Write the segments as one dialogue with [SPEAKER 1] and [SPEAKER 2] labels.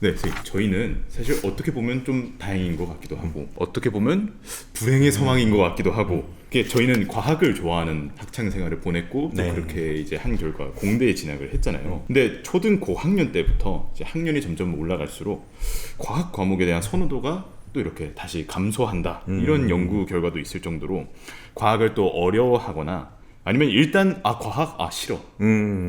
[SPEAKER 1] 네, 선생님. 저희는 사실 어떻게 보면 좀 다행인 것 같기도 하고 어떻게 보면 불행의 상황인 것 같기도 하고 그게 저희는 과학을 좋아하는 학창 생활을 보냈고 또
[SPEAKER 2] 네.
[SPEAKER 1] 그렇게 이제 한 결과 공대에 진학을 했잖아요. 근데 초등 고학년 때부터 이제 학년이 점점 올라갈수록 과학 과목에 대한 선호도가 또 이렇게 다시 감소한다 이런 연구 결과도 있을 정도로 과학을 또 어려워하거나 아니면 일단 과학 싫어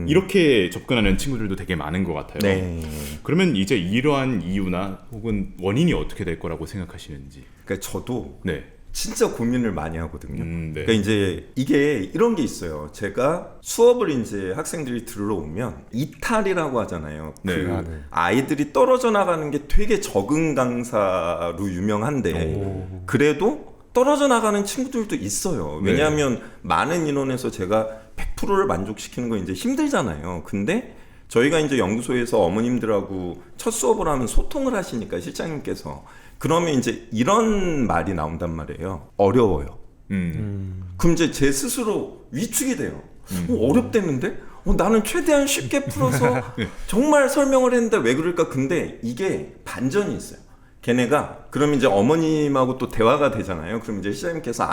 [SPEAKER 1] 이렇게 접근하는 친구들도 되게 많은 것 같아요.
[SPEAKER 2] 네.
[SPEAKER 1] 그러면 이제 이러한 이유나 혹은 원인이 어떻게 될 거라고 생각하시는지.
[SPEAKER 2] 그러니까 저도
[SPEAKER 1] 네.
[SPEAKER 2] 진짜 고민을 많이 하거든요.
[SPEAKER 1] 네.
[SPEAKER 2] 그러니까 이제 이게 이런 게 있어요. 제가 수업을 이제 학생들이 들어오면 이탈이라고 하잖아요.
[SPEAKER 1] 네.
[SPEAKER 2] 그 아이들이 떨어져 나가는 게 되게 적응 강사로 유명한데 그래도 떨어져 나가는 친구들도 있어요. 왜냐하면 많은 인원에서 제가 100%를 만족시키는 건 이제 힘들잖아요. 근데 저희가 이제 연구소에서 어머님들하고 첫 수업을 하면 소통을 하시니까 실장님께서 그러면 이제 이런 말이 나온단 말이에요. 어려워요. 그럼 이제 제 스스로 위축이 돼요. 어렵댔는데? 나는 최대한 쉽게 풀어서 정말 설명을 했는데 왜 그럴까? 근데 이게 반전이 있어요. 걔네가 그럼 이제 어머님하고 또 대화가 되잖아요. 그럼 이제 시장님께서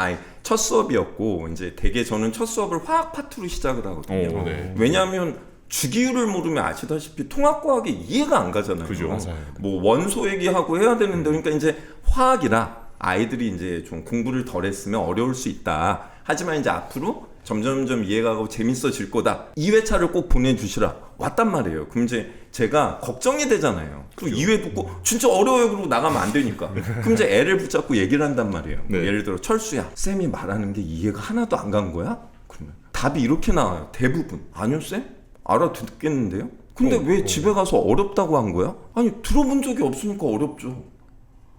[SPEAKER 2] 첫 수업이었고 이제 되게 저는 첫 수업을 화학 파트로 시작을 하거든요.
[SPEAKER 1] 네.
[SPEAKER 2] 왜냐하면 주기율을 모르면 아시다시피 통합과학이 이해가 안 가잖아요.
[SPEAKER 1] 그죠.
[SPEAKER 3] 맞아요.
[SPEAKER 2] 뭐 원소 얘기하고 해야 되는데 그러니까 이제 화학이라 아이들이 이제 좀 공부를 덜 했으면 어려울 수 있다. 하지만 이제 앞으로 점점점 이해가 가고 재밌어질 거다. 2회차를 꼭 보내주시라. 왔단 말이에요. 그럼 이제 제가 걱정이 되잖아요. 그럼 2회 듣고 진짜 어려워요. 그러고 나가면 안 되니까. 그럼 이제 애를 붙잡고 얘기를 한단 말이에요.
[SPEAKER 1] 네.
[SPEAKER 2] 예를 들어 철수야. 쌤이 말하는 게 이해가 하나도 안 간 거야? 그러면 답이 이렇게 나와요. 대부분. 아니요 쌤? 알아듣겠는데요? 근데 왜 집에 가서 어렵다고 한 거야? 아니 들어본 적이 없으니까 어렵죠.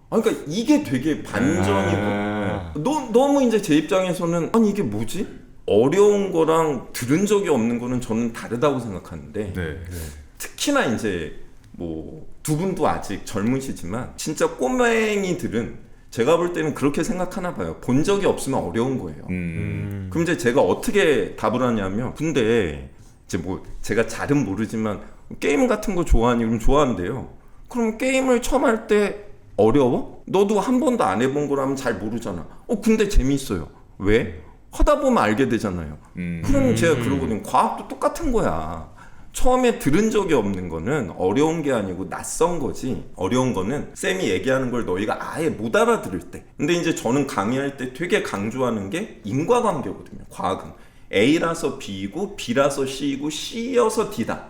[SPEAKER 2] 그러니까 이게 되게 반전이고 너무 이제 제 입장에서는 아니 이게 뭐지? 어려운 거랑 들은 적이 없는 거는 저는 다르다고 생각하는데
[SPEAKER 1] 네.
[SPEAKER 2] 특히나 이제 뭐 두 분도 아직 젊으시지만 진짜 꼬맹이들은 제가 볼 때는 그렇게 생각하나 봐요. 본 적이 없으면 어려운 거예요. 그럼 이제 제가 어떻게 답을 하냐면 근데 이제 뭐 제가 잘은 모르지만 게임 같은 거 좋아하니 그럼 좋아한대요. 그럼 게임을 처음 할 때 어려워? 너도 한 번도 안 해본 거라면 잘 모르잖아. 근데 재미있어요. 왜? 하다 보면 알게 되잖아요. 그럼 제가 그러거든요. 과학도 똑같은 거야. 처음에 들은 적이 없는 거는 어려운 게 아니고 낯선 거지. 어려운 거는 쌤이 얘기하는 걸 너희가 아예 못 알아들을 때. 근데 이제 저는 강의할 때 되게 강조하는 게 인과관계거든요. 과학은 A라서 B이고 B라서 C이고 C여서 D다.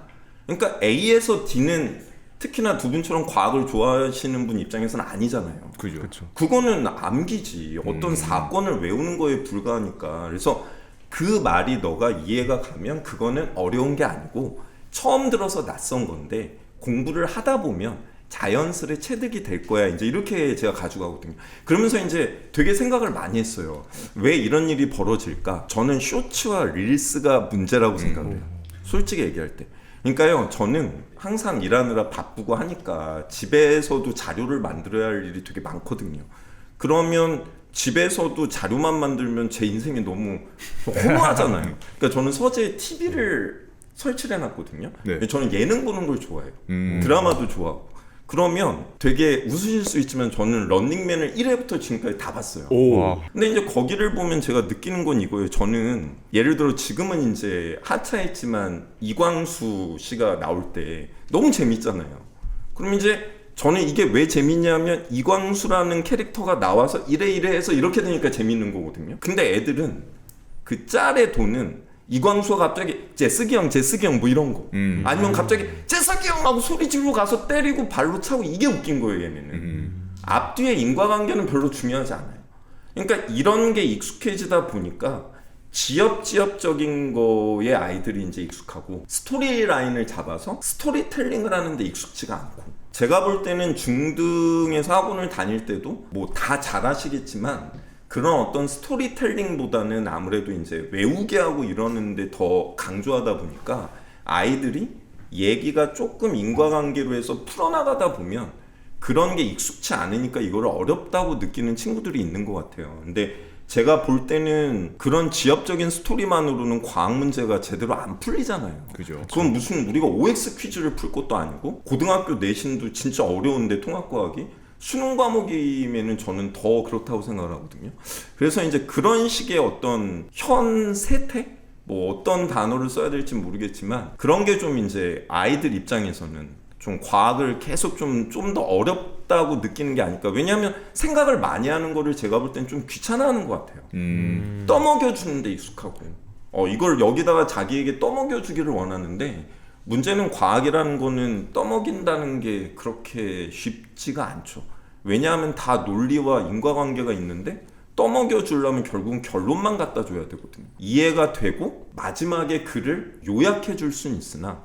[SPEAKER 2] 그러니까 A에서 D는 특히나 두 분처럼 과학을 좋아하시는 분 입장에서는 아니잖아요.
[SPEAKER 1] 그죠.
[SPEAKER 2] 그거는 암기지. 어떤 사건을 외우는 거에 불과하니까. 그래서 그 말이 너가 이해가 가면 그거는 어려운 게 아니고 처음 들어서 낯선 건데 공부를 하다 보면 자연스레 체득이 될 거야. 이제 이렇게 제가 가져가거든요. 그러면서 이제 되게 생각을 많이 했어요. 왜 이런 일이 벌어질까? 저는 쇼츠와 릴스가 문제라고 생각을 해요. 솔직히 얘기할 때. 그러니까요, 저는 항상 일하느라 바쁘고 하니까 집에서도 자료를 만들어야 할 일이 되게 많거든요. 그러면 집에서도 자료만 만들면 제 인생이 너무 허무하잖아요. 그러니까 저는 서재에 TV를 설치를 해놨거든요.
[SPEAKER 1] 네.
[SPEAKER 2] 저는 예능 보는 걸 좋아해요. 드라마도 좋아하고. 그러면 되게 웃으실 수 있지만 저는 런닝맨을 1회부터 지금까지 다 봤어요. 근데 이제 거기를 보면 제가 느끼는 건 이거예요. 저는 예를 들어 지금은 이제 하차했지만 이광수 씨가 나올 때 너무 재밌잖아요. 그럼 이제 저는 이게 왜 재밌냐면 이광수라는 캐릭터가 나와서 이래 해서 이렇게 되니까 재밌는 거거든요. 근데 애들은 그 짤의 돈은 이광수가 갑자기 제스기 형 뭐 이런 거 아니면 갑자기 제스기 형 하고 소리 지르고 가서 때리고 발로 차고 이게 웃긴 거예요. 얘네는 앞뒤의 인과관계는 별로 중요하지 않아요. 그러니까 이런 게 익숙해지다 보니까 지엽적인 거에 아이들이 이제 익숙하고 스토리 라인을 잡아서 스토리텔링을 하는데 익숙지가 않고 제가 볼 때는 중등에서 학원을 다닐 때도 뭐 다 잘하시겠지만 그런 어떤 스토리텔링보다는 아무래도 이제 외우게 하고 이러는데 더 강조하다 보니까 아이들이 얘기가 조금 인과관계로 해서 풀어나가다 보면 그런 게 익숙치 않으니까 이거를 어렵다고 느끼는 친구들이 있는 것 같아요. 근데 제가 볼 때는 그런 지엽적인 스토리만으로는 과학 문제가 제대로 안 풀리잖아요.
[SPEAKER 1] 그죠.
[SPEAKER 2] 그건 무슨 우리가 OX 퀴즈를 풀 것도 아니고 고등학교 내신도 진짜 어려운데 통합과학이 수능 과목이면은 저는 더 그렇다고 생각을 하거든요. 그래서 이제 그런 식의 어떤 현 세태? 뭐 어떤 단어를 써야 될지 모르겠지만 그런 게 좀 이제 아이들 입장에서는 좀 과학을 계속 좀 더 어렵다고 느끼는 게 아닐까. 왜냐하면 생각을 많이 하는 거를 제가 볼 땐 좀 귀찮아하는 것 같아요. 떠먹여 주는 데 익숙하고 이걸 여기다가 자기에게 떠먹여 주기를 원하는데 문제는 과학이라는 거는 떠먹인다는 게 그렇게 쉽지가 않죠. 왜냐하면 다 논리와 인과관계가 있는데 떠먹여 주려면 결국은 결론만 갖다 줘야 되거든요. 이해가 되고 마지막에 글을 요약해 줄 수는 있으나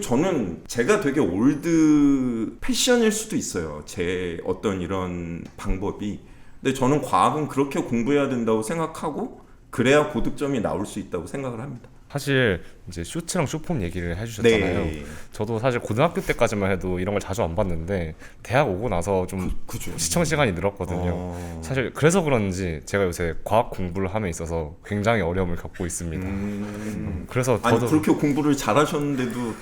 [SPEAKER 2] 저는 제가 되게 올드 패션일 수도 있어요. 제 어떤 이런 방법이. 근데 저는 과학은 그렇게 공부해야 된다고 생각하고 그래야 고득점이 나올 수 있다고 생각을 합니다.
[SPEAKER 3] 사실 이제 쇼츠랑 쇼폼 얘기를 해주셨잖아요.
[SPEAKER 2] 네.
[SPEAKER 3] 저도 사실 고등학교 때까지만 해도 이런 걸 자주 안 봤는데 대학 오고 나서 좀
[SPEAKER 2] 그죠.
[SPEAKER 3] 시청 시간이 늘었거든요. 사실 그래서 그런지 제가 요새 과학 공부를 함에 있어서 굉장히 어려움을 겪고 있습니다. 그래서
[SPEAKER 2] 아니
[SPEAKER 3] 저도
[SPEAKER 2] 그렇게 공부를 잘하셨는데도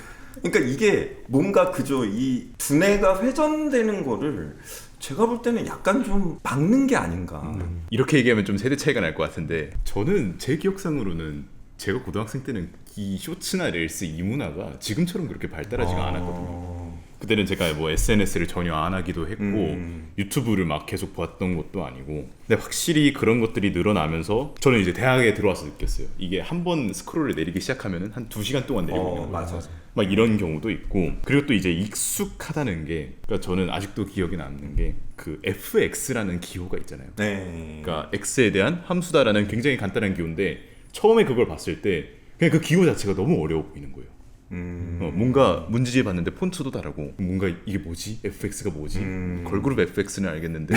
[SPEAKER 2] 그러니까 이게 뭔가 그죠. 이 두뇌가 회전되는 거를 제가 볼 때는 약간 좀 막는 게 아닌가.
[SPEAKER 1] 이렇게 얘기하면 좀 세대 차이가 날 것 같은데 저는 제 기억상으로는 제가 고등학생 때는 이 쇼츠나 릴스 이 문화가 지금처럼 그렇게 발달하지가 않았거든요. 그때는 제가 뭐 SNS를 전혀 안 하기도 했고 유튜브를 막 계속 봤던 것도 아니고 근데 확실히 그런 것들이 늘어나면서 저는 이제 대학에 들어와서 느꼈어요. 이게 한번 스크롤을 내리기 시작하면은 한 2시간 동안 내리고 있는 거예요.
[SPEAKER 2] 맞아.
[SPEAKER 1] 막 이런 경우도 있고 그리고 또 이제 익숙하다는 게 그러니까 저는 아직도 기억이 남는 게 그 fx라는 기호가 있잖아요.
[SPEAKER 2] 네.
[SPEAKER 1] 그러니까 x에 대한 함수다라는 굉장히 간단한 기호인데 처음에 그걸 봤을 때 그냥 그 기호 자체가 너무 어려워 보이는 거예요. 뭔가 문제집 봤는데 폰트도 다르고 뭔가 이게 뭐지? fx가 뭐지? 걸그룹 fx는 알겠는데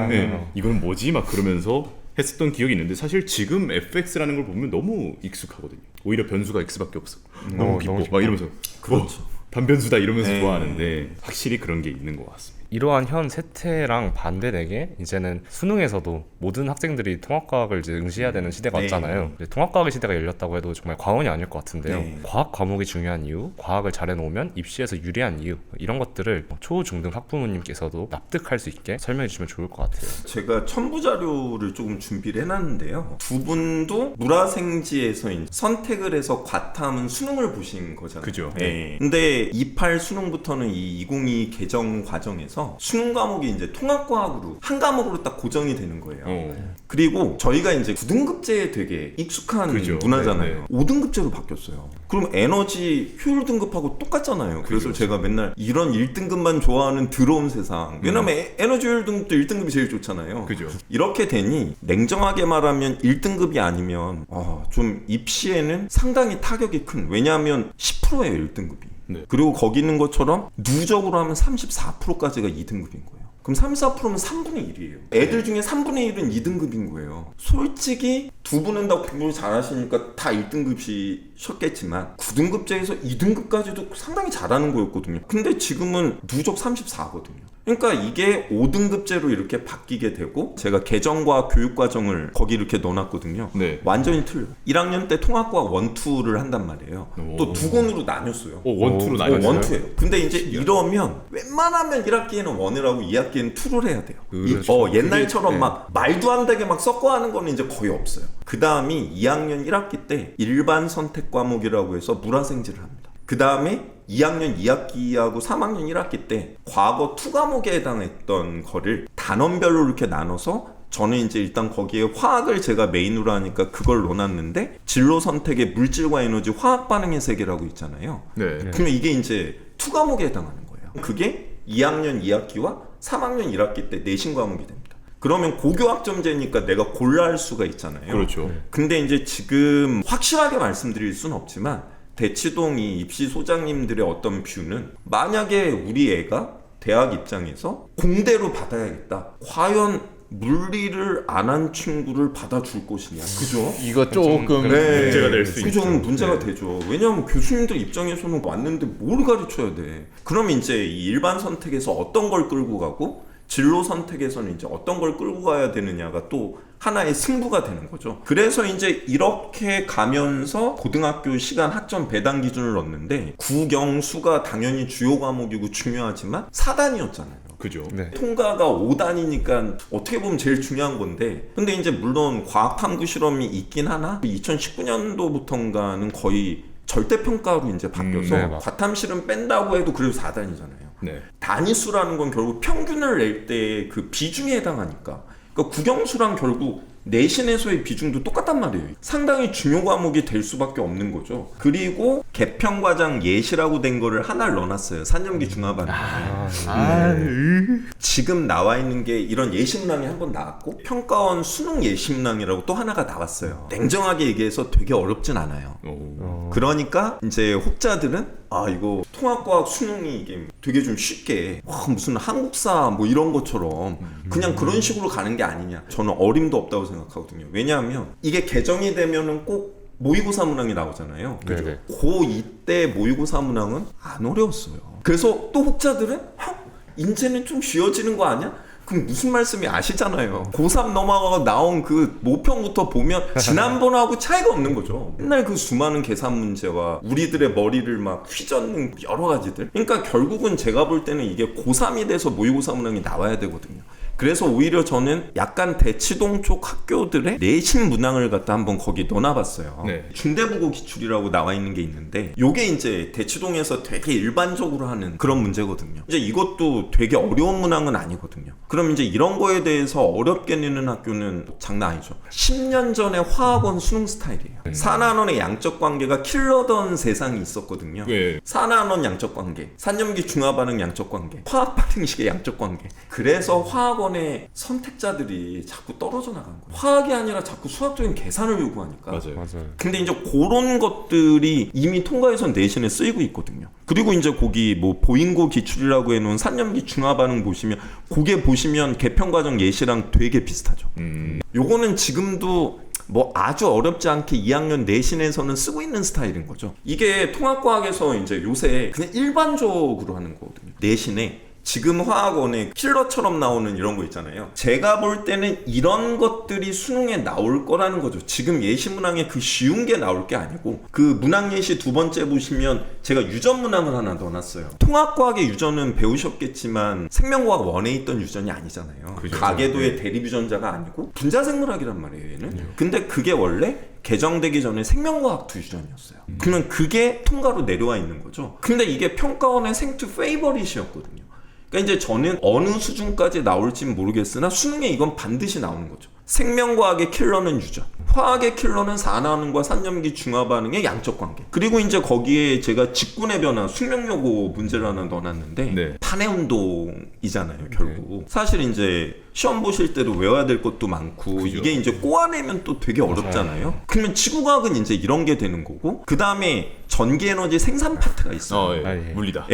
[SPEAKER 1] 네, 이건 뭐지? 막 그러면서 했었던 기억이 있는데 사실 지금 fx라는 걸 보면 너무 익숙하거든요. 오히려 변수가 x밖에 없어. 너무 기뻐. 막 이러면서
[SPEAKER 2] 그렇죠.
[SPEAKER 1] 단변수다 이러면서 좋아하는데 확실히 그런 게 있는 것 같습니다.
[SPEAKER 3] 이러한 현 세태랑 반대되게 이제는 수능에서도 모든 학생들이 통합과학을 이제 응시해야 되는 시대가
[SPEAKER 2] 네.
[SPEAKER 3] 왔잖아요. 통합과학의 시대가 열렸다고 해도 정말 과언이 아닐 것 같은데요.
[SPEAKER 2] 네.
[SPEAKER 3] 과학 과목이 중요한 이유, 과학을 잘 해놓으면 입시에서 유리한 이유 이런 것들을 초, 중 등 학부모님께서도 납득할 수 있게 설명해 주시면 좋을 것 같아요.
[SPEAKER 2] 제가 첨부 자료를 조금 준비를 해놨는데요. 두 분도 물화생지에서 선택을 해서 과탐은 수능을 보신 거잖아요.
[SPEAKER 1] 그죠.
[SPEAKER 2] 네. 근데 28 수능부터는 이 2022 개정 과정에서 수능 과목이 이제 통합과학으로 한 과목으로 딱 고정이 되는 거예요. 그리고 저희가 이제 9등급제에 되게 익숙한
[SPEAKER 1] 그죠.
[SPEAKER 2] 문화잖아요.
[SPEAKER 1] 네,
[SPEAKER 2] 5등급제로 바뀌었어요. 그럼 에너지 효율 등급하고 똑같잖아요. 그래서 제가 맨날 이런 1등급만 좋아하는 더러운 세상. 왜냐면 에너지 효율 등급도 1등급이 제일 좋잖아요.
[SPEAKER 1] 그죠.
[SPEAKER 2] 이렇게 되니 냉정하게 말하면 1등급이 아니면 좀 입시에는 상당히 타격이 큰. 왜냐하면 10%예요 1등급이.
[SPEAKER 1] 네.
[SPEAKER 2] 그리고 거기 있는 것처럼 누적으로 하면 34%까지가 2등급인 거예요. 그럼 34%면 3분의 1이에요. 애들 중에 3분의 1은 2등급인 거예요. 솔직히 두 분은 다 공부를 잘하시니까 다 1등급이셨겠지만 9등급제에서 2등급까지도 상당히 잘하는 거였거든요. 근데 지금은 누적 34거든요. 그러니까 이게 5등급제로 이렇게 바뀌게 되고 제가 개정과 교육과정을 거기 이렇게 넣어놨거든요.
[SPEAKER 1] 네.
[SPEAKER 2] 완전히 틀려. 1학년 때 통합과학 1, 2를 한단 말이에요. 또 두 권으로 나눴어요.
[SPEAKER 1] 원투로 나뉘었어요?
[SPEAKER 2] 원투예요. 근데 이제 이러면 웬만하면 1학기에는 1을 하고 2학기에는 2를 해야 돼요.
[SPEAKER 1] 그렇죠.
[SPEAKER 2] 옛날처럼
[SPEAKER 1] 그게,
[SPEAKER 2] 막 말도 안 되게 막 섞어 하는 거는 이제 거의 없어요. 그 다음이 2학년 1학기 때 일반 선택 과목이라고 해서 물화생지를 합니다. 그 다음에 2학년 2학기하고 3학년 1학기 때 과거 2과목에 해당했던 거를 단원별로 이렇게 나눠서 저는 이제 일단 거기에 화학을 제가 메인으로 하니까 그걸 넣어놨는데 진로 선택의 물질과 에너지 화학 반응의 세계라고 있잖아요.
[SPEAKER 1] 네.
[SPEAKER 2] 그러면 이게 이제 2과목에 해당하는 거예요. 그게 2학년 2학기와 3학년 1학기 때 내신 과목이 됩니다. 그러면 고교학점제니까 내가 골라 할 수가 있잖아요.
[SPEAKER 1] 그렇죠.
[SPEAKER 2] 근데 이제 지금 확실하게 말씀드릴 수는 없지만 대치동 이 입시 소장님들의 어떤 뷰는 만약에 우리 애가 대학 입장에서 공대로 받아야겠다. 과연 물리를 안 한 친구를 받아줄 것이냐. 그죠?
[SPEAKER 1] 이거 조금 문제가 될 수 있죠.
[SPEAKER 2] 좀 문제가 되죠. 왜냐하면 교수님들 입장에서는 왔는데 뭘 가르쳐야 돼. 그럼 이제 이 일반 선택에서 어떤 걸 끌고 가고 진로 선택에서는 이제 어떤 걸 끌고 가야 되느냐가 또 하나의 승부가 되는 거죠. 그래서 이제 이렇게 가면서 고등학교 시간 학점 배당 기준을 넣는데 국영수가 당연히 주요 과목이고 중요하지만 4단이었잖아요.
[SPEAKER 1] 그죠.
[SPEAKER 3] 네.
[SPEAKER 2] 통과가 5단이니까 어떻게 보면 제일 중요한 건데, 근데 이제 물론 과학 탐구 실험이 있긴 하나 2019년도부터인가는 거의 절대평가로 이제 바뀌어서 과탐실은 뺀다고 해도 그래도 4단이잖아요.
[SPEAKER 1] 네.
[SPEAKER 2] 단위수라는 건 결국 평균을 낼 때 그 비중에 해당하니까, 그러니까 국영수랑 결국 내신에서의 비중도 똑같단 말이에요. 상당히 중요 과목이 될 수밖에 없는 거죠. 그리고 개평과정 예시라고 된 거를 하나를 넣어놨어요. 4년기 중하반에. 지금 나와 있는 게 이런 예시문항이 한 번 나왔고 평가원 수능 예시문항이라고 또 하나가 나왔어요. 냉정하게 얘기해서 되게 어렵진 않아요. 그러니까 이제 혹자들은 이거 통합과학 수능이 이게 되게 좀 쉽게 무슨 한국사 뭐 이런 것처럼 그냥 그런 식으로 가는 게 아니냐. 저는 어림도 없다고 생각하거든요. 왜냐하면 이게 개정이 되면은 꼭 모의고사 문항이 나오잖아요.
[SPEAKER 3] 네네.
[SPEAKER 2] 고2 때 모의고사 문항은 안 어려웠어요. 그래서 또 혹자들은 이제는 좀 쉬워지는 거 아니야? 그럼 무슨 말씀이 아시잖아요. 고3 넘어가고 나온 그 모평부터 보면 지난번하고 차이가 없는 거죠. 맨날 그 수많은 계산 문제와 우리들의 머리를 막 휘젓는 여러 가지들. 그러니까 결국은 제가 볼 때는 이게 고3이 돼서 모의고사 문항이 나와야 되거든요. 그래서 오히려 저는 약간 대치동 쪽 학교들의 내신 문항을 갖다 한번 거기 넣어놔봤어요.
[SPEAKER 1] 네.
[SPEAKER 2] 중대부고 기출이라고 나와 있는 게 있는데 요게 이제 대치동에서 되게 일반적으로 하는 그런 문제거든요. 이제 이것도 되게 어려운 문항은 아니거든요. 그럼 이제 이런 거에 대해서 어렵게 내는 학교는 장난 아니죠. 10년 전에 화학원 수능 스타일이에요. 산한원의 양적 관계가 킬러던 세상이 있었거든요.
[SPEAKER 1] 네.
[SPEAKER 2] 산한원 양적 관계, 산염기 중화반응 양적 관계, 화학 반응식의 양적 관계. 그래서 화학원의 선택자들이 자꾸 떨어져 나간 거예요. 화학이 아니라 자꾸 수학적인 계산을 요구하니까.
[SPEAKER 1] 맞아요.
[SPEAKER 2] 근데 이제 그런 것들이 이미 통과해서 내신에 쓰이고 있거든요. 그리고 이제 거기 뭐 보인고 기출이라고 해놓은 산염기 중화반응 보시면 그게 보시면 개평과정 예시랑 되게 비슷하죠. 요거는 지금도 뭐 아주 어렵지 않게 2학년 내신에서는 쓰고 있는 스타일인 거죠. 이게 통합과학에서 이제 요새 그냥 일반적으로 하는 거거든요. 내신에 지금 화학원에 킬러처럼 나오는 이런 거 있잖아요. 제가 볼 때는 이런 것들이 수능에 나올 거라는 거죠. 지금 예시 문항에 그 쉬운 게 나올 게 아니고 그 문항 예시 두 번째 보시면 제가 유전 문항을 하나 넣어놨어요. 통합과학의 유전은 배우셨겠지만 생명과학 원에 있던 유전이 아니잖아요.
[SPEAKER 1] 그죠.
[SPEAKER 2] 가계도의 대립유전자가 아니고 분자생물학이란 말이에요, 얘는. 근데 그게 원래 개정되기 전에 생명과학 투유전이었어요. 그러면 그게 통과로 내려와 있는 거죠. 근데 이게 평가원의 생투 페이버릿이었거든요. 그러니까 이제 저는 어느 수준까지 나올지는 모르겠으나 수능에 이건 반드시 나오는 거죠. 생명과학의 킬러는 유전, 화학의 킬러는 산화반응과 산염기 중화반응의 양적 관계. 그리고 이제 거기에 제가 직군의 변화, 숙명여고 문제를 하나 넣어놨는데
[SPEAKER 1] 네.
[SPEAKER 2] 판해운동이잖아요, 결국. 사실 이제 시험 보실 때도 외워야 될 것도 많고
[SPEAKER 1] 그죠.
[SPEAKER 2] 이게 이제 꼬아내면 또 되게 어렵잖아요. 그러면 지구과학은 이제 이런 게 되는 거고 그 다음에 전기에너지 생산 파트가 있어요.
[SPEAKER 1] 예. 물리다.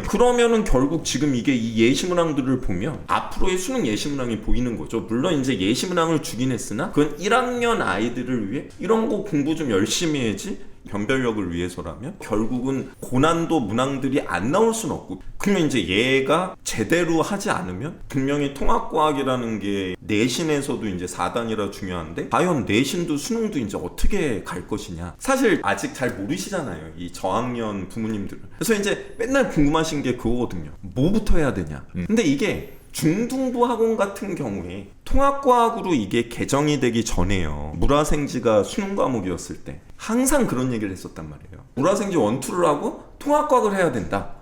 [SPEAKER 2] 그러면은 결국 지금 이게 이 예시문항들을 보면 앞으로의 수능 예시문항이 보이는 거죠. 물론 이제 예시문항을 주긴 했으나 그건 1학년 아이들을 위해 이런 거 공부 좀 열심히 해야지 변별력을 위해서라면 결국은 고난도 문항들이 안 나올 수는 없고, 그러면 이제 얘가 제대로 하지 않으면 분명히 통합과학이라는 게 내신에서도 이제 4단이라 중요한데 과연 내신도 수능도 이제 어떻게 갈 것이냐 사실 아직 잘 모르시잖아요, 이 저학년 부모님들은. 그래서 이제 맨날 궁금하신 게 그거거든요. 뭐부터 해야 되냐. 근데 이게 중등부 학원 같은 경우에 통합과학으로 이게 개정이 되기 전에요, 물화생지가 수능 과목이었을 때 항상 그런 얘기를 했었단 말이에요. 물화생지 1, 2를 하고 통합과학을 해야 된다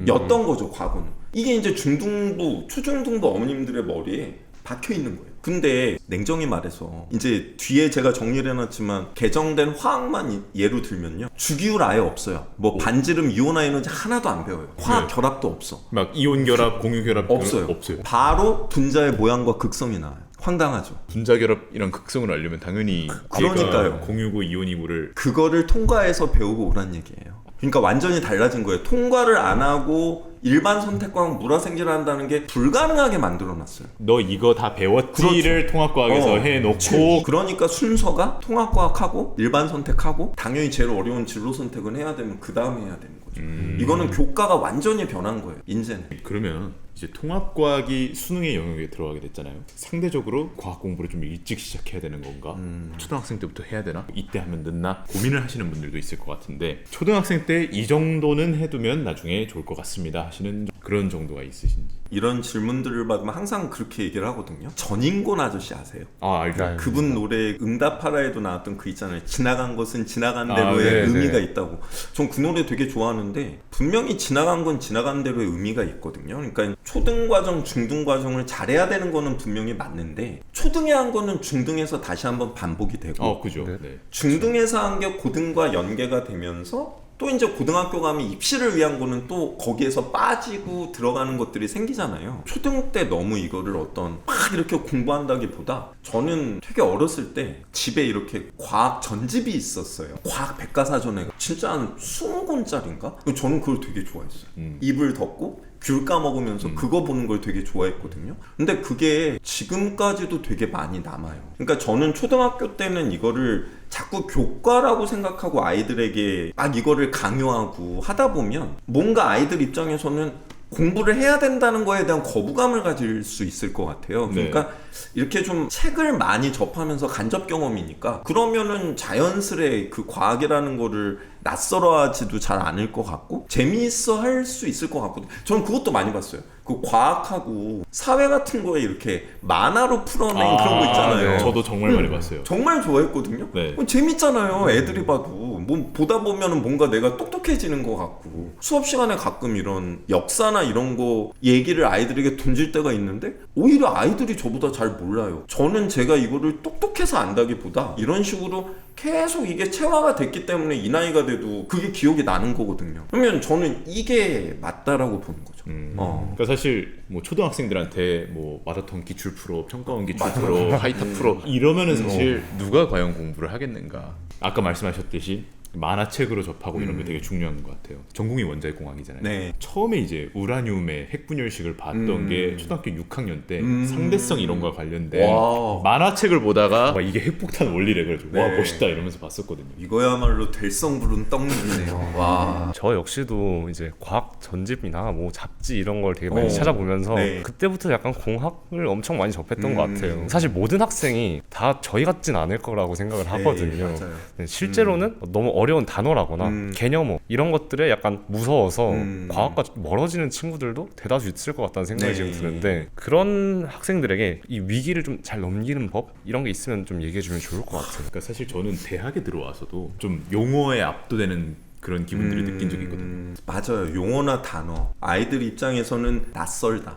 [SPEAKER 2] 였던 거죠, 과거는. 이게 이제 중등부, 초중등부 어머님들의 머리에 박혀 있는 거예요. 근데 냉정히 말해서 이제 뒤에 제가 정리를 해놨지만 개정된 화학만 예로 들면요, 주기율 아예 없어요. 뭐 반지름 이온화 에너지 하나도 안 배워요. 화학 결합도 없어.
[SPEAKER 1] 막 이온 결합, 공유 결합
[SPEAKER 2] 없어요. 바로 분자의 모양과 극성이 나와요. 황당하죠.
[SPEAKER 1] 분자 결합이랑 극성을 알려면 당연히
[SPEAKER 2] 그러니까요.
[SPEAKER 1] 공유고 이온이고를
[SPEAKER 2] 그거를 통과해서 배우고 오란 얘기예요. 그러니까 완전히 달라진 거예요. 통과를 안 하고 일반 선택과학 물화생지를 한다는 게 불가능하게 만들어놨어요.
[SPEAKER 1] 너 이거 다 배웠지를 통합과학에서 해놓고
[SPEAKER 2] 그러니까 순서가 통합과학하고 일반 선택하고 당연히 제일 어려운 진로 선택은 해야 되면 그 다음에 해야 되는 거죠. 이거는 교과가 완전히 변한 거예요, 인제는.
[SPEAKER 1] 그러면 이제 통합과학이 수능의 영역에 들어가게 됐잖아요. 상대적으로 과학 공부를 좀 일찍 시작해야 되는 건가? 초등학생 때부터 해야 되나? 이때 하면 늦나? 고민을 하시는 분들도 있을 것 같은데 초등학생 때 이 정도는 해두면 나중에 좋을 것 같습니다 하시는 그런 정도가 있으신지.
[SPEAKER 2] 이런 질문들을 받으면 항상 그렇게 얘기를 하거든요. 전인권 아저씨 아세요?
[SPEAKER 1] 아 알죠.
[SPEAKER 2] 그분 노래 응답하라에도 나왔던 그 있잖아요. 지나간 것은 지나간 대로의 의미가 있다고. 전 그 노래 되게 좋아하는데 분명히 지나간 건 지나간 대로의 의미가 있거든요. 그러니까 초등과정, 중등과정을 잘해야 되는 거는 분명히 맞는데 초등에 한 거는 중등에서 다시 한번 반복이 되고
[SPEAKER 1] 그죠. 네.
[SPEAKER 2] 중등에서 한 게 고등과 연계가 되면서 또 이제 고등학교 가면 입시를 위한 거는 또 거기에서 빠지고 들어가는 것들이 생기잖아요. 초등 때 너무 이거를 어떤 막 이렇게 공부한다기보다 저는 되게 어렸을 때 집에 이렇게 과학 전집이 있었어요. 과학 백과사전에 진짜 한 20권짜리인가? 저는 그걸 되게 좋아했어요. 입을 덮고 귤 까먹으면서 그거 보는 걸 되게 좋아했거든요. 근데 그게 지금까지도 되게 많이 남아요. 그러니까 저는 초등학교 때는 이거를 자꾸 교과라고 생각하고 아이들에게 막 이거를 강요하고 하다 보면 뭔가 아이들 입장에서는 공부를 해야 된다는 거에 대한 거부감을 가질 수 있을 것 같아요. 그러니까 이렇게 좀 책을 많이 접하면서 간접 경험이니까 그러면은 자연스레 그 과학이라는 거를 낯설어하지도 잘 않을 것 같고 재미있어 할 수 있을 것 같거든요. 저는 그것도 많이 봤어요. 그 과학하고 사회 같은 거에 이렇게 만화로 풀어낸 그런 거 있잖아요.
[SPEAKER 1] 네. 저도 정말 많이 봤어요.
[SPEAKER 2] 정말 좋아했거든요.
[SPEAKER 1] 네.
[SPEAKER 2] 재밌잖아요. 애들이 봐도 뭐 보다 보면은 뭔가 내가 똑똑해지는 것 같고 수업 시간에 가끔 이런 역사나 이런 거 얘기를 아이들에게 던질 때가 있는데 오히려 아이들이 저보다 잘 몰라요. 저는 제가 이거를 똑똑해서 안다기보다 이런 식으로 계속 이게 체화가 됐기 때문에 이 나이가 돼도 그게 기억이 나는 거거든요. 그러면 저는 이게 맞다라고 보는 거죠.
[SPEAKER 1] 그러니까 사실 뭐 초등학생들한테 뭐 마라톤 기출 프로, 평가원 기출 프로, 하이탑 프로 이러면은 사실 누가 과연 공부를 하겠는가? 아까 말씀하셨듯이 만화책으로 접하고 이런 게 되게 중요한 것 같아요. 전공이 원자의 공학이잖아요.
[SPEAKER 2] 네.
[SPEAKER 1] 처음에 이제 우라늄의 핵분열식을 봤던 게 초등학교 6학년 때 상대성 이런 거와 관련된 만화책을 보다가 와, 이게 핵폭탄 원리래 그래가지고 와 멋있다 이러면서 봤었거든요.
[SPEAKER 2] 이거야말로 될성부른 떡잎이네요. 와.
[SPEAKER 3] 저 역시도 이제 과학 전집이나 뭐 잡지 이런 걸 되게 많이 찾아보면서 그때부터 약간 공학을 엄청 많이 접했던 것 같아요. 사실 모든 학생이 다 저희 같진 않을 거라고 생각을 하거든요.
[SPEAKER 2] 맞아요.
[SPEAKER 3] 실제로는 너무 어려운 단어라거나 개념어 이런 것들에 약간 무서워서 과학과 멀어지는 친구들도 대다수 있을 것 같다는 생각이 지금 드는데 그런 학생들에게 이 위기를 좀 잘 넘기는 법 이런 게 있으면 좀 얘기해주면 좋을 것 같아요.
[SPEAKER 1] 그러니까 사실 저는 대학에 들어와서도 좀 용어에 압도되는 그런 기분들을 느낀 적이 있거든요.
[SPEAKER 2] 맞아요. 용어나 단어 아이들 입장에서는 낯설다.